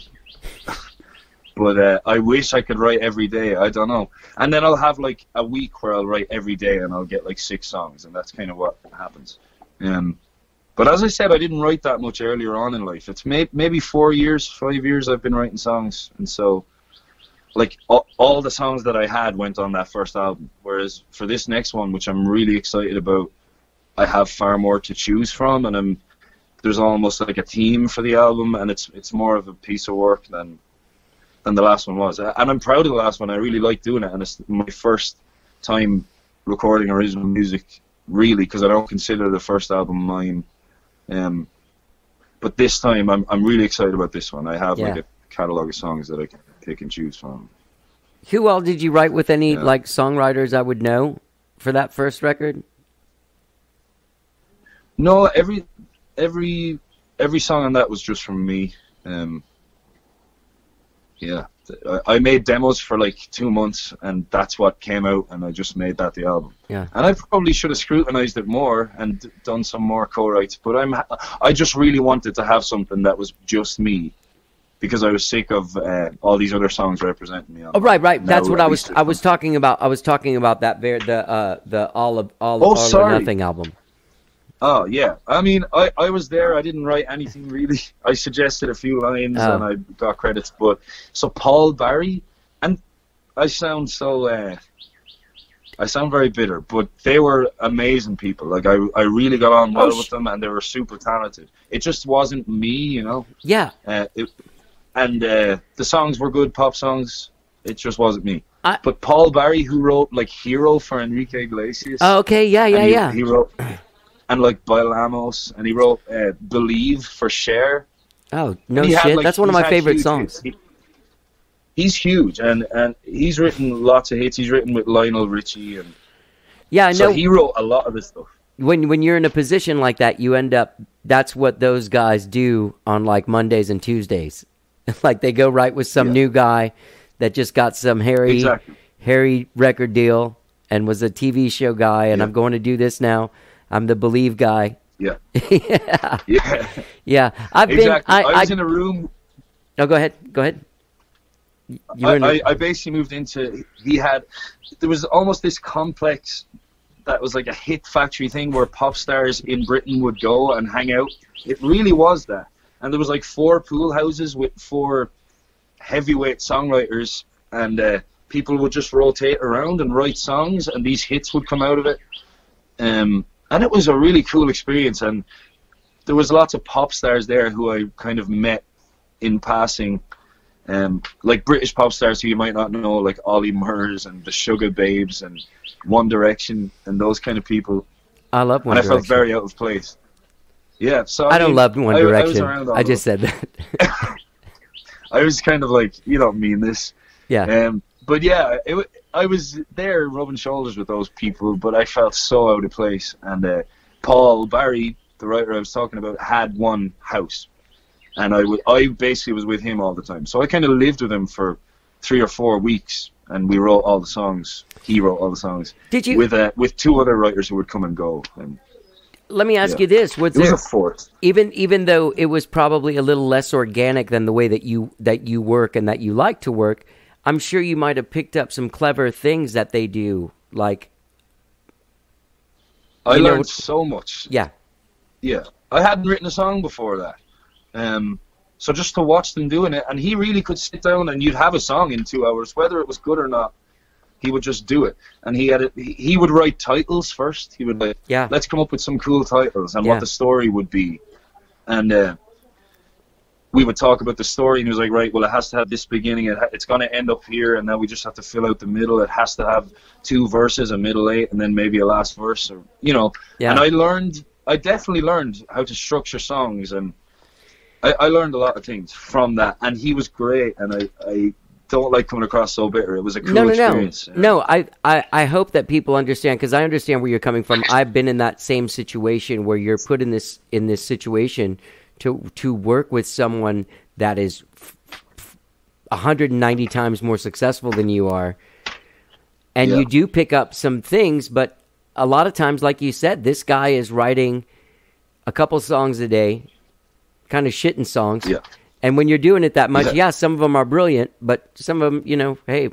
But I wish I could write every day. I don't know. And then I'll have like a week where I'll write every day, and I'll get like 6 songs, and that's kind of what happens. But as I said, I didn't write that much earlier on in life. It's maybe 4 years, 5 years I've been writing songs, and so like all the songs that I had went on that first album. Whereas for this next one, which I'm really excited about, I have far more to choose from, and there's almost like a theme for the album, and it's more of a piece of work than the last one was. And I'm proud of the last one. I really like doing it, and it's my first time recording original music, really, because I don't consider the first album mine. But this time, I'm really excited about this one. I have like a catalog of songs that I can pick and choose from. Who all did you write with? Any like songwriters I would know for that first record? No, every song on that was just from me. Yeah, I made demos for like 2 months, and that's what came out, and I just made that the album. Yeah. And I probably should have scrutinized it more and done some more co-writes, but I just really wanted to have something that was just me, because I was sick of all these other songs representing me. Oh, right. That's what I was talking about. I was talking about that the All or Nothing album. Oh yeah, I mean, I was there. I didn't write anything really. I suggested a few lines and I got credits. But so Paul Barry, and I sound so I sound very bitter, but they were amazing people. Like I really got on well with them, and they were super talented. It just wasn't me, you know. Yeah. The songs were good pop songs. It just wasn't me. But Paul Barry, who wrote like "Hero" for Enrique Iglesias. Oh, okay. Yeah. He wrote. And like Bailamos, and he wrote "Believe" for Cher. Oh no shit! That's one of my favorite songs. He's huge, and he's written lots of hits. He's written with Lionel Richie, and yeah, I know. So he wrote a lot of this stuff. When you're in a position like that, you end up. That's what those guys do on like Mondays and Tuesdays. Like they go right with some new guy that just got some hairy record deal and was a TV show guy, and I'm going to do this now. I'm the Believe guy. Yeah. Yeah. I've been. I was in a room. No, go ahead. I basically moved into. There was almost this complex that was like a hit factory thing where pop stars in Britain would go and hang out. It really was that, and there was like 4 pool houses with 4 heavyweight songwriters, and people would just rotate around and write songs, and these hits would come out of it. And it was a really cool experience, and there was lots of pop stars there who I kind of met in passing, like British pop stars who you might not know, like Ollie Murs and the Sugar Babes and One Direction and those kind of people. I love One Direction. And I felt very out of place. Yeah, so I don't love One Direction. I just said that. I was kind of like, you don't mean this. Yeah. But yeah, I was there rubbing shoulders with those people, but I felt so out of place. And Paul Barry, the writer I was talking about, had one house, and I basically was with him all the time. So I kind of lived with him for 3 or 4 weeks, and we wrote all the songs. He wrote all the songs. Did you with 2 other writers who would come and go? And let me ask you this: it was a fourth. Even though it was probably a little less organic than the way that you work and that you like to work, I'm sure you might have picked up some clever things that they do. Like, I learned so much. Yeah. I hadn't written a song before that, so just to watch them doing it, and he really could sit down and you'd have a song in 2 hours, whether it was good or not. He would just do it, and he would write titles first. He would let's come up with some cool titles and what the story would be, and we would talk about the story, and he was like, right, well, it has to have this beginning, it's going to end up here, and then we just have to fill out the middle. It has to have 2 verses, a middle 8, and then maybe a last verse, or And I definitely learned how to structure songs, and I learned a lot of things from that, and he was great, and I don't like coming across so bitter. It was a cool experience. No, I hope that people understand, because I understand where you're coming from. I've been in that same situation where you're put in this situation to work with someone that is 190 times more successful than you are, and you do pick up some things, but a lot of times, like you said, this guy is writing a couple songs a day, kind of shitting songs. Yeah. And when you're doing it that much, some of them are brilliant, but some of them, hey,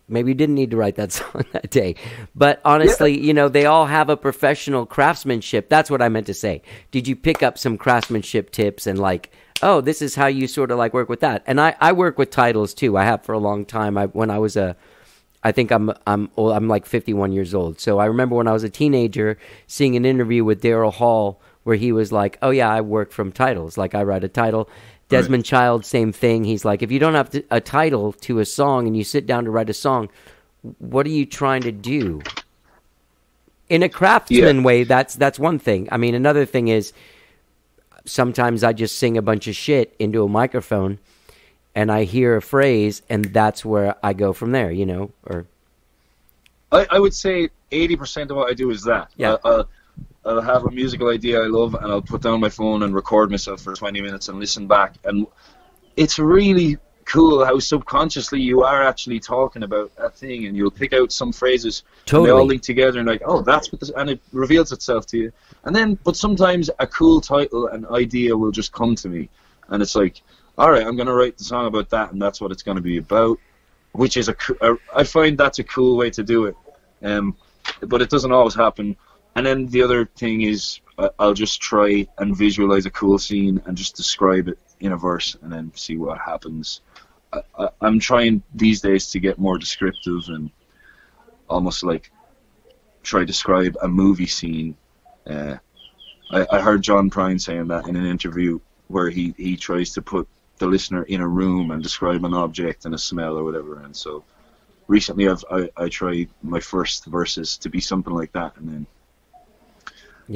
maybe you didn't need to write that song that day. But honestly, they all have a professional craftsmanship. That's what I meant to say. Did you pick up some craftsmanship tips and like, oh, this is how you sort of like work with that? And I work with titles too. I have for a long time. I think I'm old, I'm like 51 years old. So I remember when I was a teenager seeing an interview with Daryl Hall where he was like, oh yeah, I work from titles. Like I write a title. Desmond Child, same thing. He's like, if you don't have a title to a song and you sit down to write a song, what are you trying to do? In a craftsman way, that's one thing. I mean, another thing is sometimes I just sing a bunch of shit into a microphone and I hear a phrase and that's where I go from there, or I would say 80% of what I do is that. Yeah. I'll have a musical idea I love, and I'll put down my phone and record myself for 20 minutes and listen back. And it's really cool how subconsciously you are actually talking about a thing, and you'll pick out some phrases, and they all link together, and like, oh, that's what this, and it reveals itself to you. And then, but sometimes a cool title and idea will just come to me, and it's like, all right, I'm going to write the song about that, and that's what it's going to be about, which is I find that's a cool way to do it. But it doesn't always happen. And then the other thing is I'll just try and visualize a cool scene and just describe it in a verse and then see what happens. I'm trying these days to get more descriptive and almost like try to describe a movie scene. I heard John Prine saying that in an interview where he tries to put the listener in a room and describe an object and a smell or whatever. And so recently I tried my first verses to be something like that and then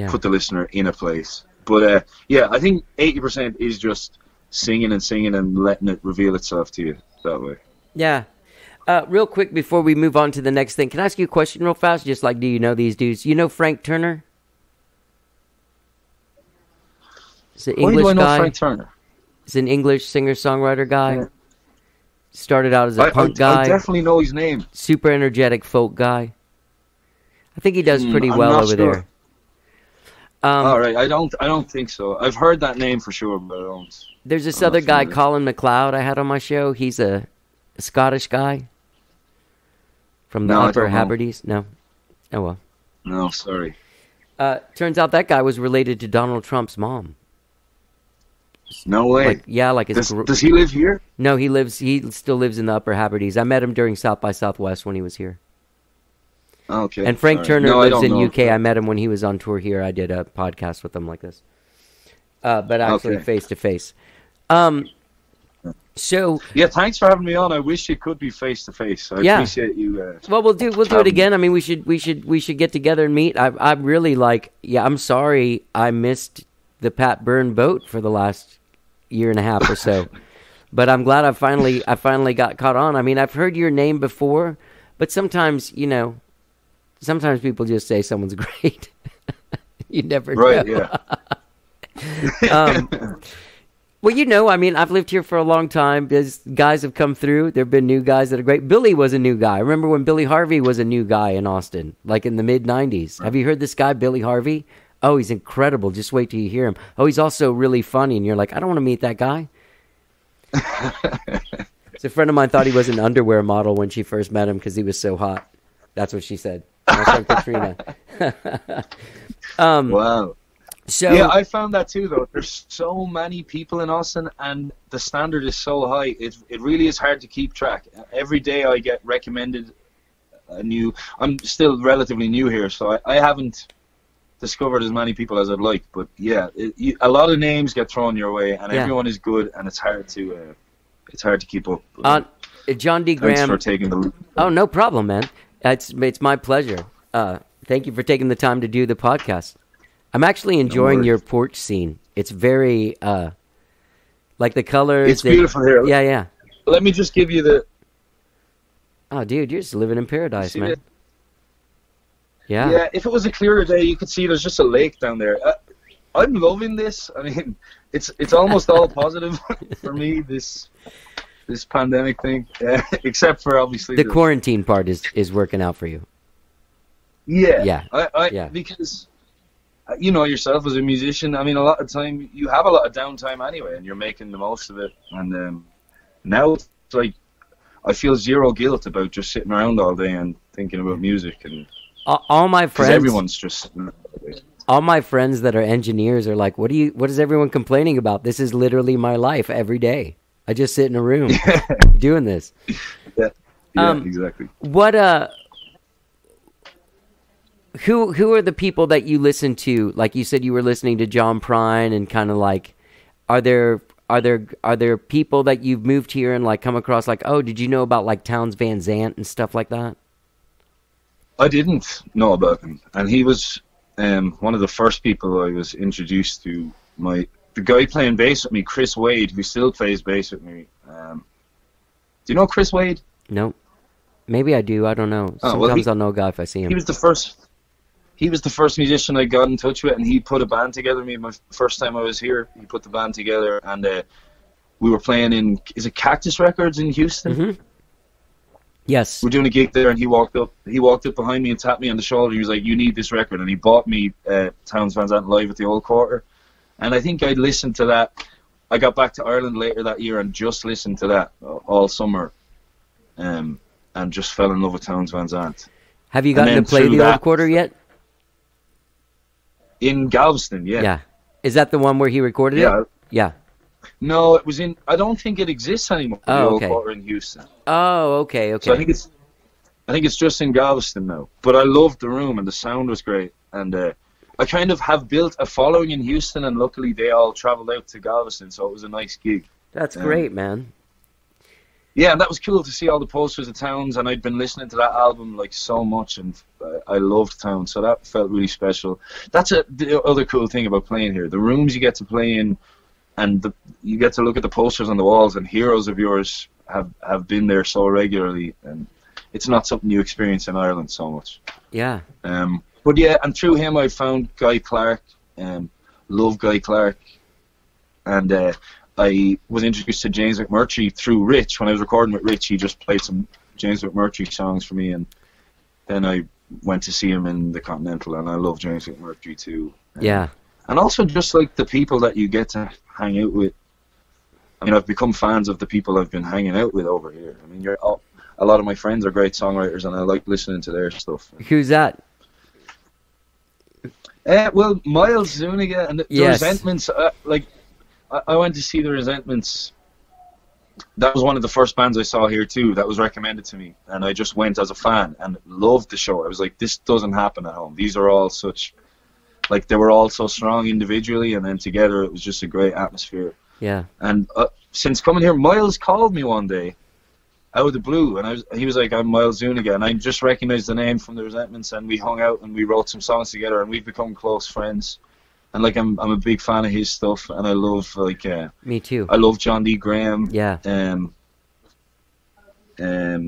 put the listener in a place. But I think 80% is just singing and letting it reveal itself to you that way. Yeah. Real quick before we move on to the next thing, can I ask you a question real fast? Just like, do you know these dudes? You know Frank Turner? It's an English Why do I know guy. Frank Turner? He's an English singer-songwriter guy. Yeah. Started out as a punk guy. I definitely know his name. Super energetic folk guy. I think he does pretty well over there. All right, I don't think so. I've heard that name for sure, but I don't. There's this other guy, Colin McLeod, I had on my show. He's a Scottish guy from the Upper Hebrides. No? Oh, well. No, sorry. Turns out that guy was related to Donald Trump's mom. No way. Does he live here? No, he still lives in the Upper Hebrides. I met him during South by Southwest when he was here. Okay. And Frank Turner lives in UK. I met him when he was on tour here. I did a podcast with him like this. But actually face to face. So yeah, thanks for having me on. I wish it could be face to face. I appreciate you. Well, we'll do it again. I mean, we should get together and meet. I'm really like, I'm sorry I missed the Pat Byrne boat for the last year and a half or so, but I'm glad I finally got caught on. I mean, I've heard your name before, but sometimes sometimes people just say someone's great. You never know. Right? Yeah. Well, I mean, I've lived here for a long time. There's guys have come through. There have been new guys that are great. Billy was a new guy. I remember when Billy Harvey was a new guy in Austin, like in the mid-'90s. Have you heard this guy, Billy Harvey? Oh, he's incredible. Just wait till you hear him. Oh, he's also really funny. And you're like, I don't want to meet that guy. So a friend of mine thought he was an underwear model when she first met him because he was so hot. That's what she said. That's like Katrina. Wow. So, yeah, I found that too, though. There's so many people in Austin, and the standard is so high. It really is hard to keep track. Every day I get recommended a new... I'm still relatively new here, so I haven't discovered as many people as I'd like. But yeah, a lot of names get thrown your way, and everyone is good, and it's hard to keep up. John D. Graham... Thanks for taking the lead. Oh, no problem, man. It's my pleasure. Thank you for taking the time to do the podcast. I'm actually enjoying your porch scene. It's very, like the colors. It's beautiful here. Yeah. Let me just give you the... Oh, dude, you're just living in paradise, man. Yeah. Yeah, if it was a clearer day, you could see there's just a lake down there. I'm loving this. I mean, it's almost all positive for me, this pandemic thing, except for obviously... The quarantine part is working out for you. Yeah. Yeah. Because... You know yourself as a musician, I mean, a lot of time, you have a lot of downtime anyway, and you're making the most of it. And now it's like, I feel zero guilt about just sitting around all day and thinking about music. And all my friends, everyone's just... All my friends that are engineers are like, what is everyone complaining about? This is literally my life every day. I just sit in a room doing this. Yeah, exactly. What, Who are the people that you listen to? Like you said, you were listening to John Prine, and kind of like, are there people that you've moved here and like come across like, oh, did you know about like Townes Van Zandt and stuff like that? I didn't know about him, and he was one of the first people I was introduced to. The guy playing bass with me, Chris Wade, who still plays bass with me. Do you know Chris Wade? No, maybe I do. I don't know. Sometimes I'll know a guy if I see him. He was the first musician I got in touch with, and he put a band together. My first time I was here, he put the band together, and we were playing in, is it Cactus Records in Houston? Mm-hmm. Yes. We're doing a gig there, and he walked up behind me and tapped me on the shoulder. He was like, "You need this record," and he bought me Townes Van Zandt live at the Old Quarter. And I think I'd listened to that. I got back to Ireland later that year and just listened to that all summer, and just fell in love with Townes Van Zandt. Have you gotten to play the Old Quarter yet? In Galveston, yeah. Yeah. Is that the one where he recorded Yeah. it? Yeah. No, it was in. I don't think it exists anymore. The Oh, old okay. quarter in Houston. Oh, okay, okay. So I think it's just in Galveston now. But I loved the room and the sound was great. And I kind of have built a following in Houston, and luckily they all traveled out to Galveston, so it was a nice gig. That's great, man. Yeah, and that was cool to see all the posters of Towns, and I'd been listening to that album like so much, and I loved Towns, so that felt really special. That's the other cool thing about playing here. The rooms you get to play in, and you get to look at the posters on the walls, and heroes of yours have been there so regularly, and it's not something you experience in Ireland so much. Yeah. But yeah, and through him I found Guy Clark, love Guy Clark, and I was introduced to James McMurtry through Rich. When I was recording with Rich, he just played some James McMurtry songs for me, and then I went to see him in the Continental, and I love James McMurtry too. Yeah. And also just like the people that you get to hang out with. I mean, I've become fans of the people I've been hanging out with over here. I mean, a lot of my friends are great songwriters, and I like listening to their stuff. Who's that? Well, Miles Zuniga and the Yes. Resentments. I went to see the Resentments. That was one of the first bands I saw here too. That was recommended to me, and I just went as a fan and loved the show. I was like, this doesn't happen at home. These are all such, like, they were all so strong individually, and then together it was just a great atmosphere. Yeah. And since coming here, Miles called me one day out of the blue, and he was like, I'm Miles Zuniga, and I just recognized the name from the Resentments, and we hung out and we wrote some songs together, and we've become close friends. And like I'm a big fan of his stuff, and I love Me too. I love John D. Graham. Yeah.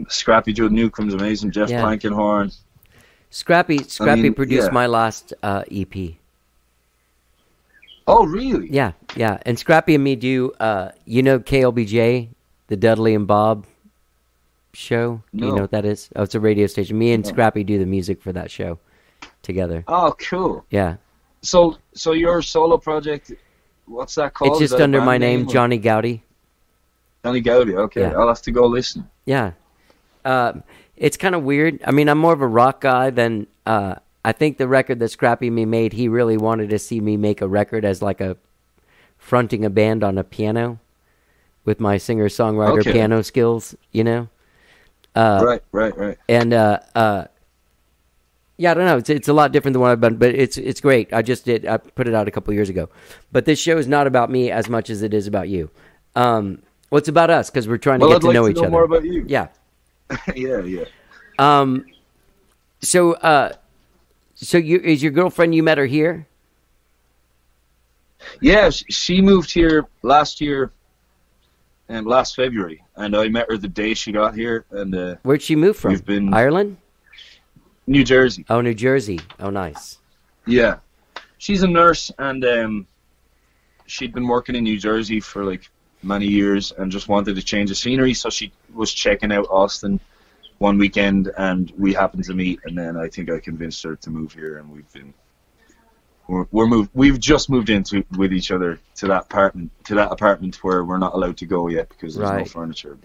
Scrappy Joe Newcomb's amazing. Jeff Yeah. Plankenhorn. Scrappy produced yeah. my last EP. Oh, really? Yeah, yeah. And Scrappy and me do, KLBJ, the Dudley and Bob show? Do you No. know what that is? Oh, it's a radio station. Me and Scrappy do the music for that show together. Oh, cool. Yeah. So your solo project, what's that called? It's Is just that a under band my name, or- Johnny Gowdy. Johnny Gowdy. Okay, Yeah. I'll have to go listen. Yeah. It's kind of weird. I mean, I'm more of a rock guy than... I think the record that Scrappy and me made, he really wanted to see me make a record as like a... fronting a band on a piano with my singer-songwriter Okay. piano skills, you know? Right. And yeah, I don't know. It's a lot different than what I've done, but it's great. I put it out a couple years ago. But this show is not about me as much as it is about you. Well, it's about us because we're trying to get I'd to like know to each know other. more about you. Yeah. yeah. So is your girlfriend? You met her here? Yeah, she moved here last year, last February, and I met her the day she got here. And Where'd she move from? We've been- Ireland. New Jersey. Oh, New Jersey. Oh, nice. Yeah, she's a nurse, and she'd been working in New Jersey for like many years, and just wanted to change the scenery. So she was checking out Austin one weekend, and we happened to meet. And then I think I convinced her to move here, and we've just moved into with each other to that apartment where we're not allowed to go yet because there's no Right. furniture.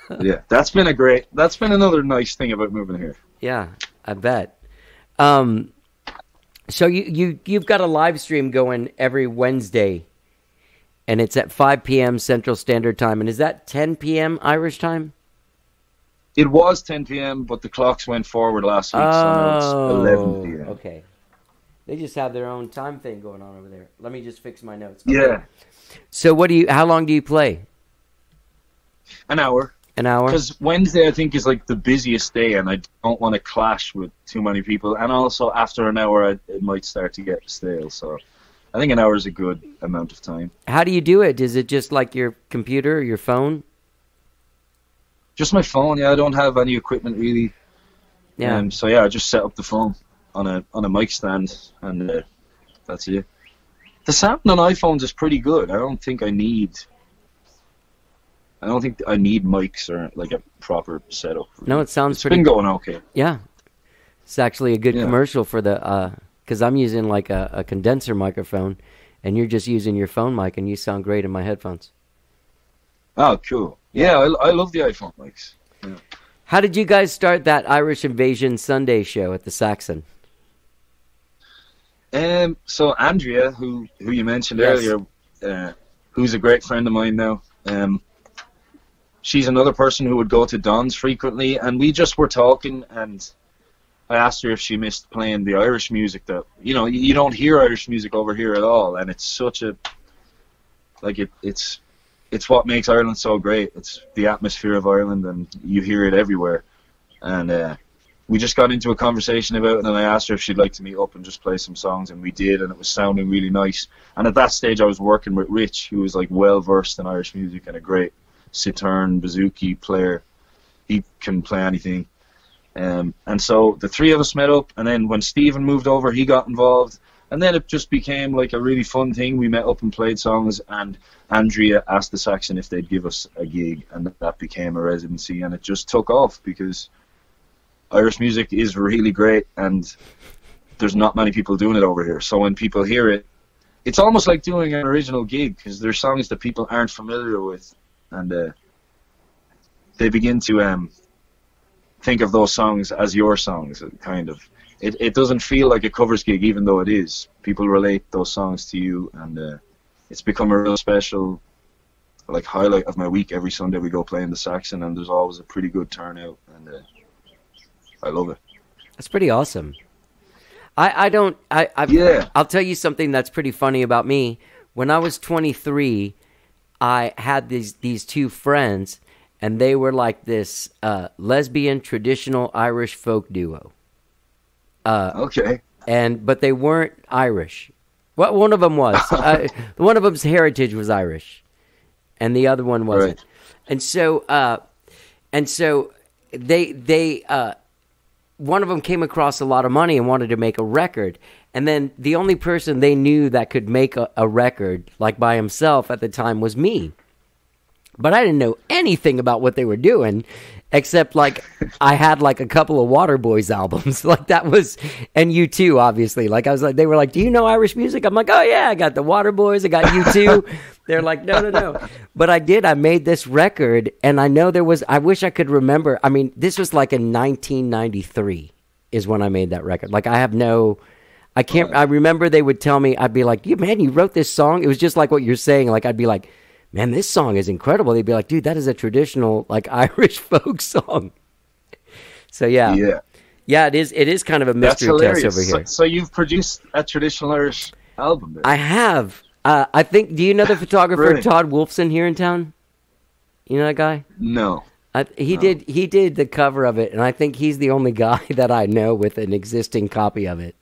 But, yeah, that's been another nice thing about moving here. Yeah, I bet. So you've got a live stream going every Wednesday, and it's at 5 p.m. Central Standard Time. And is that 10 p.m. Irish time? It was 10 p.m., but the clocks went forward last week, so now it's 11 p.m. Okay. They just have their own time thing going on over there. Let me just fix my notes. Yeah, So how long do you play? an hour. An hour? Because Wednesday, I think, is like the busiest day, and I don't want to clash with too many people. And also, after an hour, it might start to get stale. So I think an hour is a good amount of time. How do you do it? Is it just like your computer or your phone? Just my phone, yeah. I don't have any equipment, really. Yeah. So, yeah, I just set up the phone on a mic stand, and that's it. The sound on iPhones is pretty good. I don't think I need mics or like a proper setup. No, it sounds It's pretty been going okay. Yeah. It's actually a good Yeah. commercial for the, because I'm using like a condenser microphone, and you're just using your phone mic, and you sound great in my headphones. Oh, cool. Yeah, I love the iPhone mics. Yeah. How did you guys start that Irish Invasion Sunday show at the Saxon? So Andrea, who you mentioned Yes. earlier, who's a great friend of mine now, she's another person who would go to Don's frequently, and we just were talking, and I asked her if she missed playing the Irish music that, you don't hear Irish music over here at all, and it's such a, like, it's what makes Ireland so great. It's the atmosphere of Ireland, and you hear it everywhere. And we just got into a conversation about it, and I asked her if she'd like to meet up and just play some songs, and we did, and it was sounding really nice. And at that stage I was working with Rich, who was like well versed in Irish music and a great sitar bouzouki player. He can play anything. And so the three of us met up, and then when Stephen moved over, he got involved, and then it just became like a really fun thing. We met up and played songs, and Andrea asked the Saxon if they'd give us a gig, and that became a residency, and it just took off because Irish music is really great, and there's not many people doing it over here. So when people hear it, it's almost like doing an original gig, because there's songs that people aren't familiar with, and they begin to think of those songs as your songs, kind of. It doesn't feel like a covers gig, even though it is. People relate those songs to you, and it's become a real special highlight of my week. Every Sunday we go play in the Saxon, and there's always a pretty good turnout, and I love it. That's pretty awesome. Yeah. I'll tell you something that's pretty funny about me. When I was 23, I had these two friends, and they were like this lesbian traditional Irish folk duo. Okay. But they weren't Irish. Well, one of them was. One of them's heritage was Irish, and the other one wasn't. Right. And so they one of them came across a lot of money and wanted to make a record. And then the only person they knew that could make a record like by himself at the time was me. But I didn't know anything about what they were doing, except like I had like a couple of Waterboys albums. Like that was, and U2 obviously. Like I was like, they were like, "Do you know Irish music?" I'm like, "Oh yeah, I got the Waterboys, I got U2." They're like, no. But I did. I made this record, and I know there was. I wish I could remember. I mean, this was like in 1993 is when I made that record. Like I have no. I can't. I remember they would tell me. I'd be like, "Yeah, man, you wrote this song." It was just like what you're saying. Like I'd be like, "Man, this song is incredible." They'd be like, "Dude, that is a traditional like Irish folk song." So yeah, it is. It is kind of a mystery test over here. So you've produced a traditional Irish album, then? I have. I think. Do you know the photographer Brilliant. Todd Wolfson here in town? You know that guy? No. He did the cover of it, and I think he's the only guy that I know with an existing copy of it.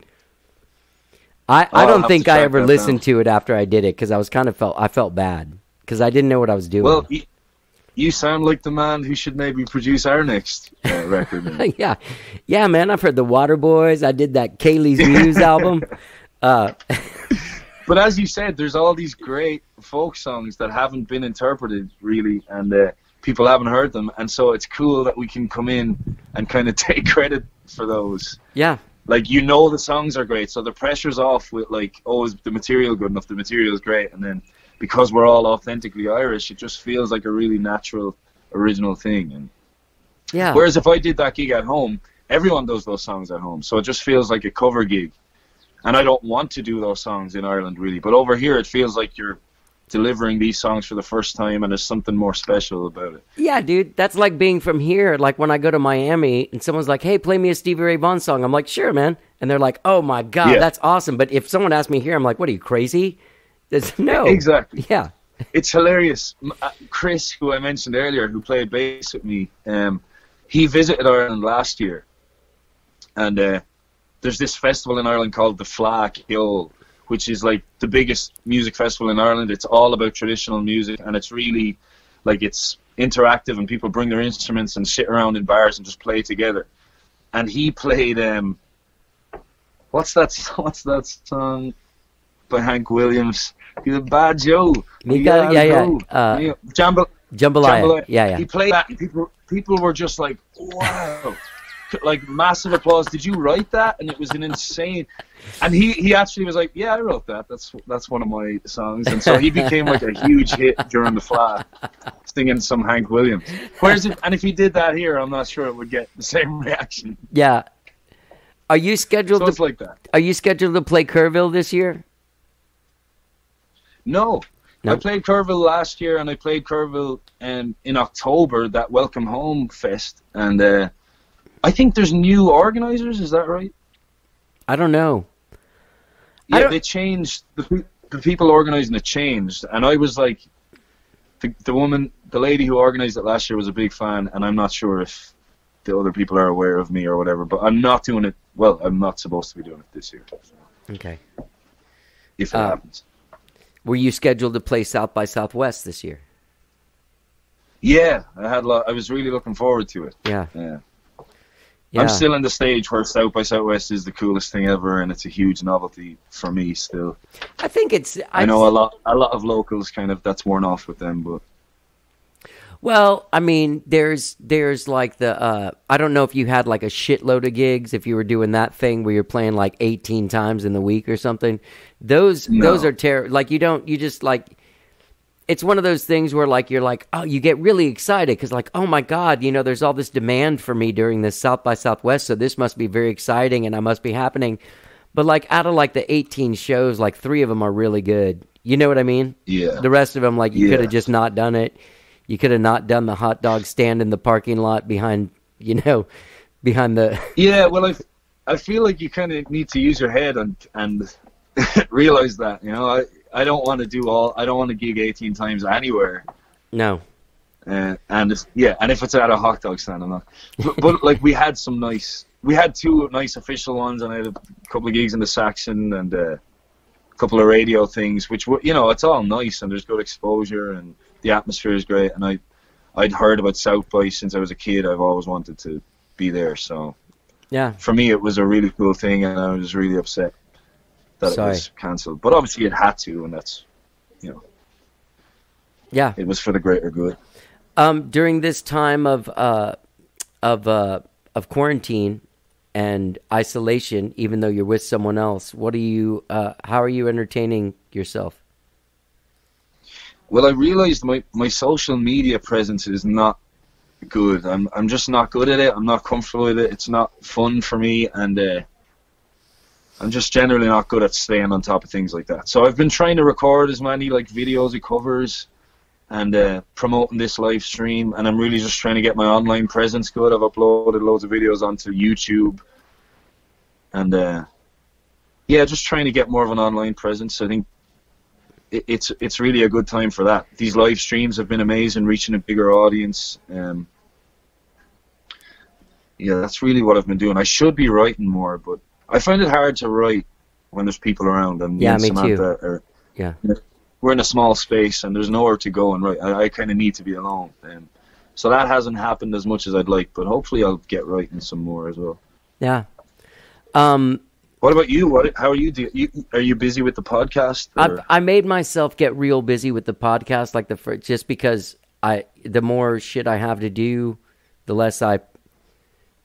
I don't think I ever listened to it after I did it because I felt bad because I didn't know what I was doing. Well, you sound like the man who should maybe produce our next record. yeah, man. I've heard the Waterboys. I did that Kaylee's Muse album. But as you said, there's all these great folk songs that haven't been interpreted really, and people haven't heard them, and so it's cool that we can come in and kind of take credit for those. Yeah. Like, the songs are great, so the pressure's off with like, oh, is the material good enough? The material is great, and then because we're all authentically Irish, it just feels like a really natural, original thing. And yeah. Whereas if I did that gig at home, everyone does those songs at home, so it just feels like a cover gig. And I don't want to do those songs in Ireland, really. But over here, it feels like you're delivering these songs for the first time, and there's something more special about it. Yeah, dude. That's like being from here. Like when I go to Miami and someone's like, "Hey, play me a Stevie Ray Vaughan song." I'm like, "Sure, man." And they're like, "Oh, my God, that's awesome." But if someone asked me here, I'm like, "What, are you crazy?" No. Exactly. Yeah. It's hilarious. Chris, who I mentioned earlier, who played bass with me, he visited Ireland last year. And there's this festival in Ireland called the Fleadh Cheoil, which is like the biggest music festival in Ireland. It's all about traditional music, and it's really like it's interactive, and people bring their instruments and sit around in bars and just play together. And he played what's that song by Hank Williams? He's a bad Joe. Jambalaya. Yeah. He played that, and people were just like, wow. Like massive applause. Did you write that? And it was an insane. And he actually was like, "Yeah, I wrote that. That's one of my songs." And so he became like a huge hit during the Fleadh, singing some Hank Williams. Whereas if he did that here, I'm not sure it would get the same reaction. Yeah. Are you scheduled? So it's like that. Are you scheduled to play Kerrville this year? No. No. I played Kerrville last year, and I played Kerrville in October, that Welcome Home Fest. And I think there's new organisers, is that right? I don't know. Yeah, they changed. The people organising it changed. And I was like, the lady who organised it last year was a big fan, and I'm not sure if the other people are aware of me or whatever, but I'm not doing it. Well, I'm not supposed to be doing it this year. So. Okay. If it happens. Were you scheduled to play South by Southwest this year? Yeah, I was really looking forward to it. Yeah. Yeah. Yeah. I'm still in the stage where South by Southwest is the coolest thing ever, and it's a huge novelty for me still. I think it's. I know a lot of locals kind of that's worn off with them, but. Well, I mean, there's like the I don't know if you had like a shitload of gigs if you were doing that thing where you're playing like 18 times in the week or something. Those are terrible. Like you just like. It's one of those things where, like, you're like, oh, you get really excited because, like, oh, my God, there's all this demand for me during this South by Southwest, so this must be very exciting and I must be happening. But, like, out of, like, the 18 shows, like, 3 of them are really good. You know what I mean? Yeah. The rest of them, like, you could have just not done it. You could have not done the hot dog stand in the parking lot behind the... Yeah, well, I feel like you kind of need to use your head and realize that, I don't want to gig 18 times anywhere. No. And if it's at a hot dog stand, I'm not. But like we had 2 nice official ones, and I had a couple of gigs in the Saxon and a couple of radio things, which were, it's all nice and there's good exposure and the atmosphere is great. And I'd heard about South by since I was a kid. I've always wanted to be there. So yeah, for me it was a really cool thing, and I was really upset that it was cancelled. But obviously it had to, and that's, yeah, it was for the greater good. During this time of quarantine and isolation, even though you're with someone else, how are you entertaining yourself? Well, I realized my social media presence is not good. I'm just not good at it. I'm not comfortable with it. It's not fun for me, and I'm just generally not good at staying on top of things like that. So I've been trying to record as many like videos of covers and promoting this live stream, and I'm really just trying to get my online presence good. I've uploaded loads of videos onto YouTube, and just trying to get more of an online presence. I think it's really a good time for that. These live streams have been amazing, reaching a bigger audience. That's really what I've been doing. I should be writing more, but I find it hard to write when there's people around. And yeah, me Samantha too. We're in a small space and there's nowhere to go and write. I kind of need to be alone. So that hasn't happened as much as I'd like, but hopefully I'll get writing some more as well. Yeah. What about you? How are you doing? Are you busy with the podcast? I made myself get real busy with the podcast, just because the more shit I have to do, the less I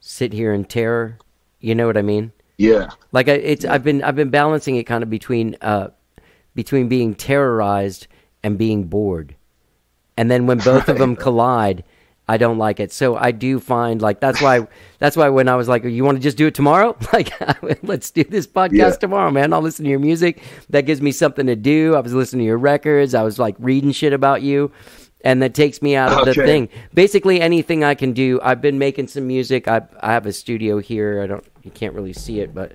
sit here in terror. You know what I mean? Yeah. Like I've been balancing it kind of between being terrorized and being bored, and then when both of them collide, I don't like it. So I do find that's why when I was like, you want to just do it tomorrow? Like, let's do this podcast tomorrow, man. I'll listen to your music. That gives me something to do. I was listening to your records. I was like reading shit about you. And that takes me out of the thing. Basically anything I can do. I've been making some music. I have a studio here. You can't really see it, but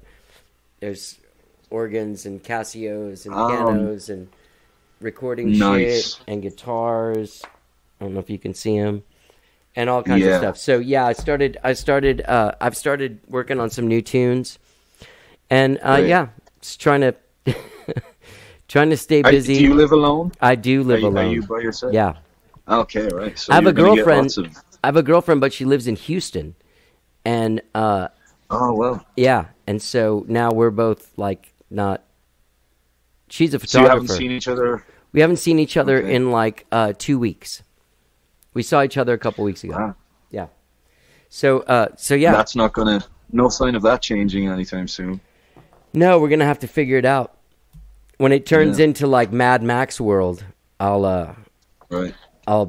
there's organs and Casios and pianos and recording shit and guitars. I don't know if you can see them. And all kinds of stuff. So yeah, I've started working on some new tunes, and just trying to stay busy. Do you live alone? I do live alone. Are you by yourself? Yeah. Okay, right. So I have a girlfriend. I have a girlfriend, but she lives in Houston, and oh well. Yeah, and so now we're both like not. She's a photographer. So you haven't seen each other. We haven't seen each other in like 2 weeks. We saw each other a couple weeks ago. Wow. Yeah. So yeah. That's not no sign of that changing anytime soon. No, we're gonna have to figure it out. When it turns into like Mad Max world, I'll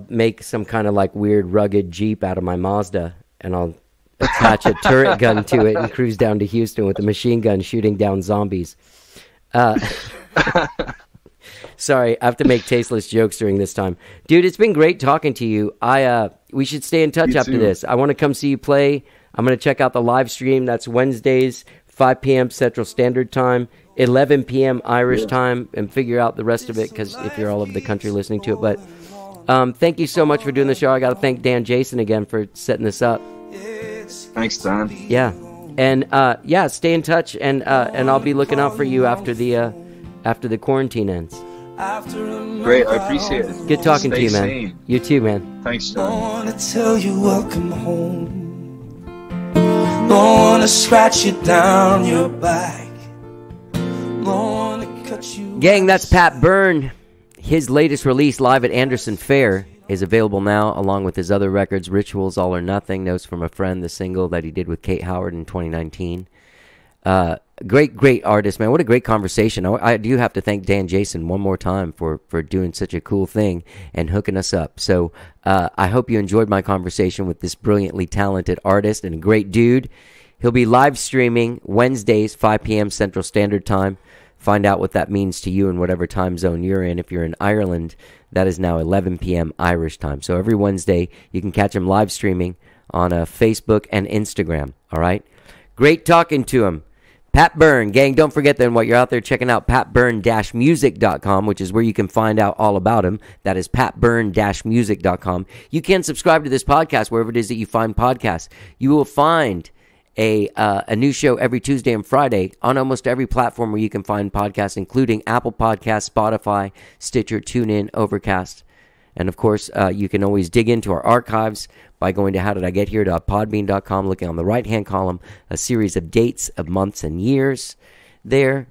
make some kind of like weird rugged Jeep out of my Mazda, and I'll attach a turret gun to it and cruise down to Houston with a machine gun shooting down zombies. Sorry, I have to make tasteless jokes during this time. Dude, it's been great talking to you. We should stay in touch after this. I want to come see you play. I'm going to check out the live stream. That's Wednesdays, 5 p.m. Central Standard Time, 11 p.m. Irish time, and figure out the rest of it, because if you're all over the country listening to it. But thank you so much for doing the show. I got to thank Dan Jason again for setting this up. Thanks, Dan. Yeah. And stay in touch, and I'll be looking out for you after the quarantine ends. Great, I appreciate it. Good talking to you, man. Sane. You too, man. Thanks, I John. wanna tell you welcome home. Don't wanna scratch you down your back. Don't wanna cut you. Gang, that's Pat Byrne. His latest release, Live at Anderson Fair, is available now, along with his other records, Rituals, All or Nothing, Notes from a Friend, the single that he did with Kate Howard in 2019. Great artist, man. What a great conversation. I do have to thank Dan Jason one more time for doing such a cool thing and hooking us up. So I hope you enjoyed my conversation with this brilliantly talented artist and a great dude. He'll be live streaming Wednesdays, 5 p.m. Central Standard Time. Find out what that means to you in whatever time zone you're in. If you're in Ireland, that is now 11 p.m. Irish time. So every Wednesday, you can catch him live streaming on Facebook and Instagram. All right? Great talking to him. Pat Byrne, gang, don't forget then while you're out there checking out patbyrne-music.com, which is where you can find out all about him. That is patbyrne-music.com. You can subscribe to this podcast wherever it is that you find podcasts. You will find a new show every Tuesday and Friday on almost every platform where you can find podcasts, including Apple Podcasts, Spotify, Stitcher, TuneIn, Overcast. And, of course, you can always dig into our archives by going to howdidigethere.podbean.com, looking on the right-hand column, a series of dates of months and years there,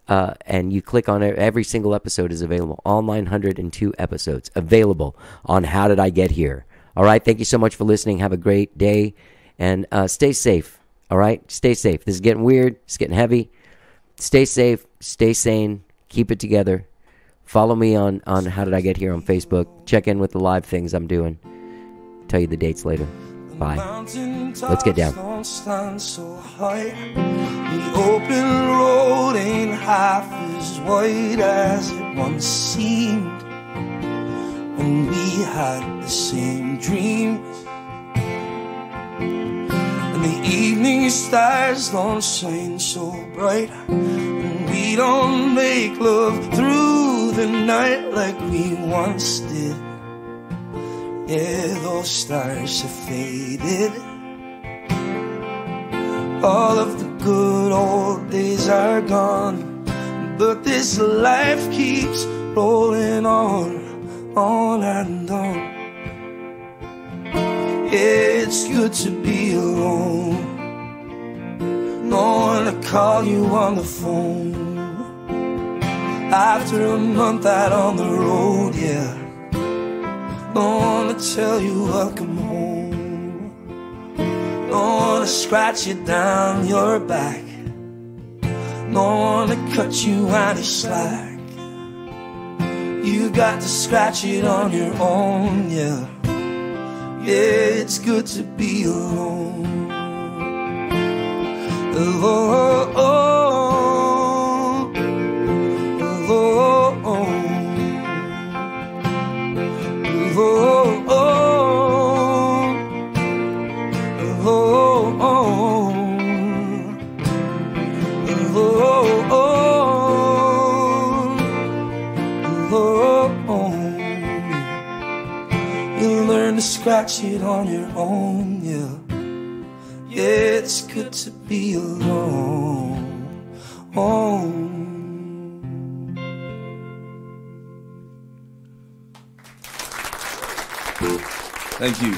and you click on it. Every single episode is available. All 902 episodes available on How Did I Get Here. All right, thank you so much for listening. Have a great day, and stay safe. All right, stay safe. This is getting weird. It's getting heavy. Stay safe. Stay sane. Keep it together. Follow me on How Did I Get Here on Facebook. Check in with the live things I'm doing. Tell you the dates later. Bye. Let's get down. Don't stand so high. The open road ain't half as wide as it once seemed when we had the same dreams. And the evening stars don't shine so bright, and we don't make love through the night like we once did. Yeah, those stars have faded. All of the good old days are gone, but this life keeps rolling on and on. Yeah, it's good to be alone. No one to call you on the phone. After a month out on the road, yeah. Don't wanna tell you welcome home. Don't wanna scratch you down your back. Don't wanna cut you any slack. You got to scratch it on your own, yeah. Yeah, it's good to be alone. Oh, oh, oh, oh, oh. Oh, oh, oh, oh, oh, oh. You learn to scratch it on your own, yeah. Yeah, it's good to be alone. Oh. Thank you.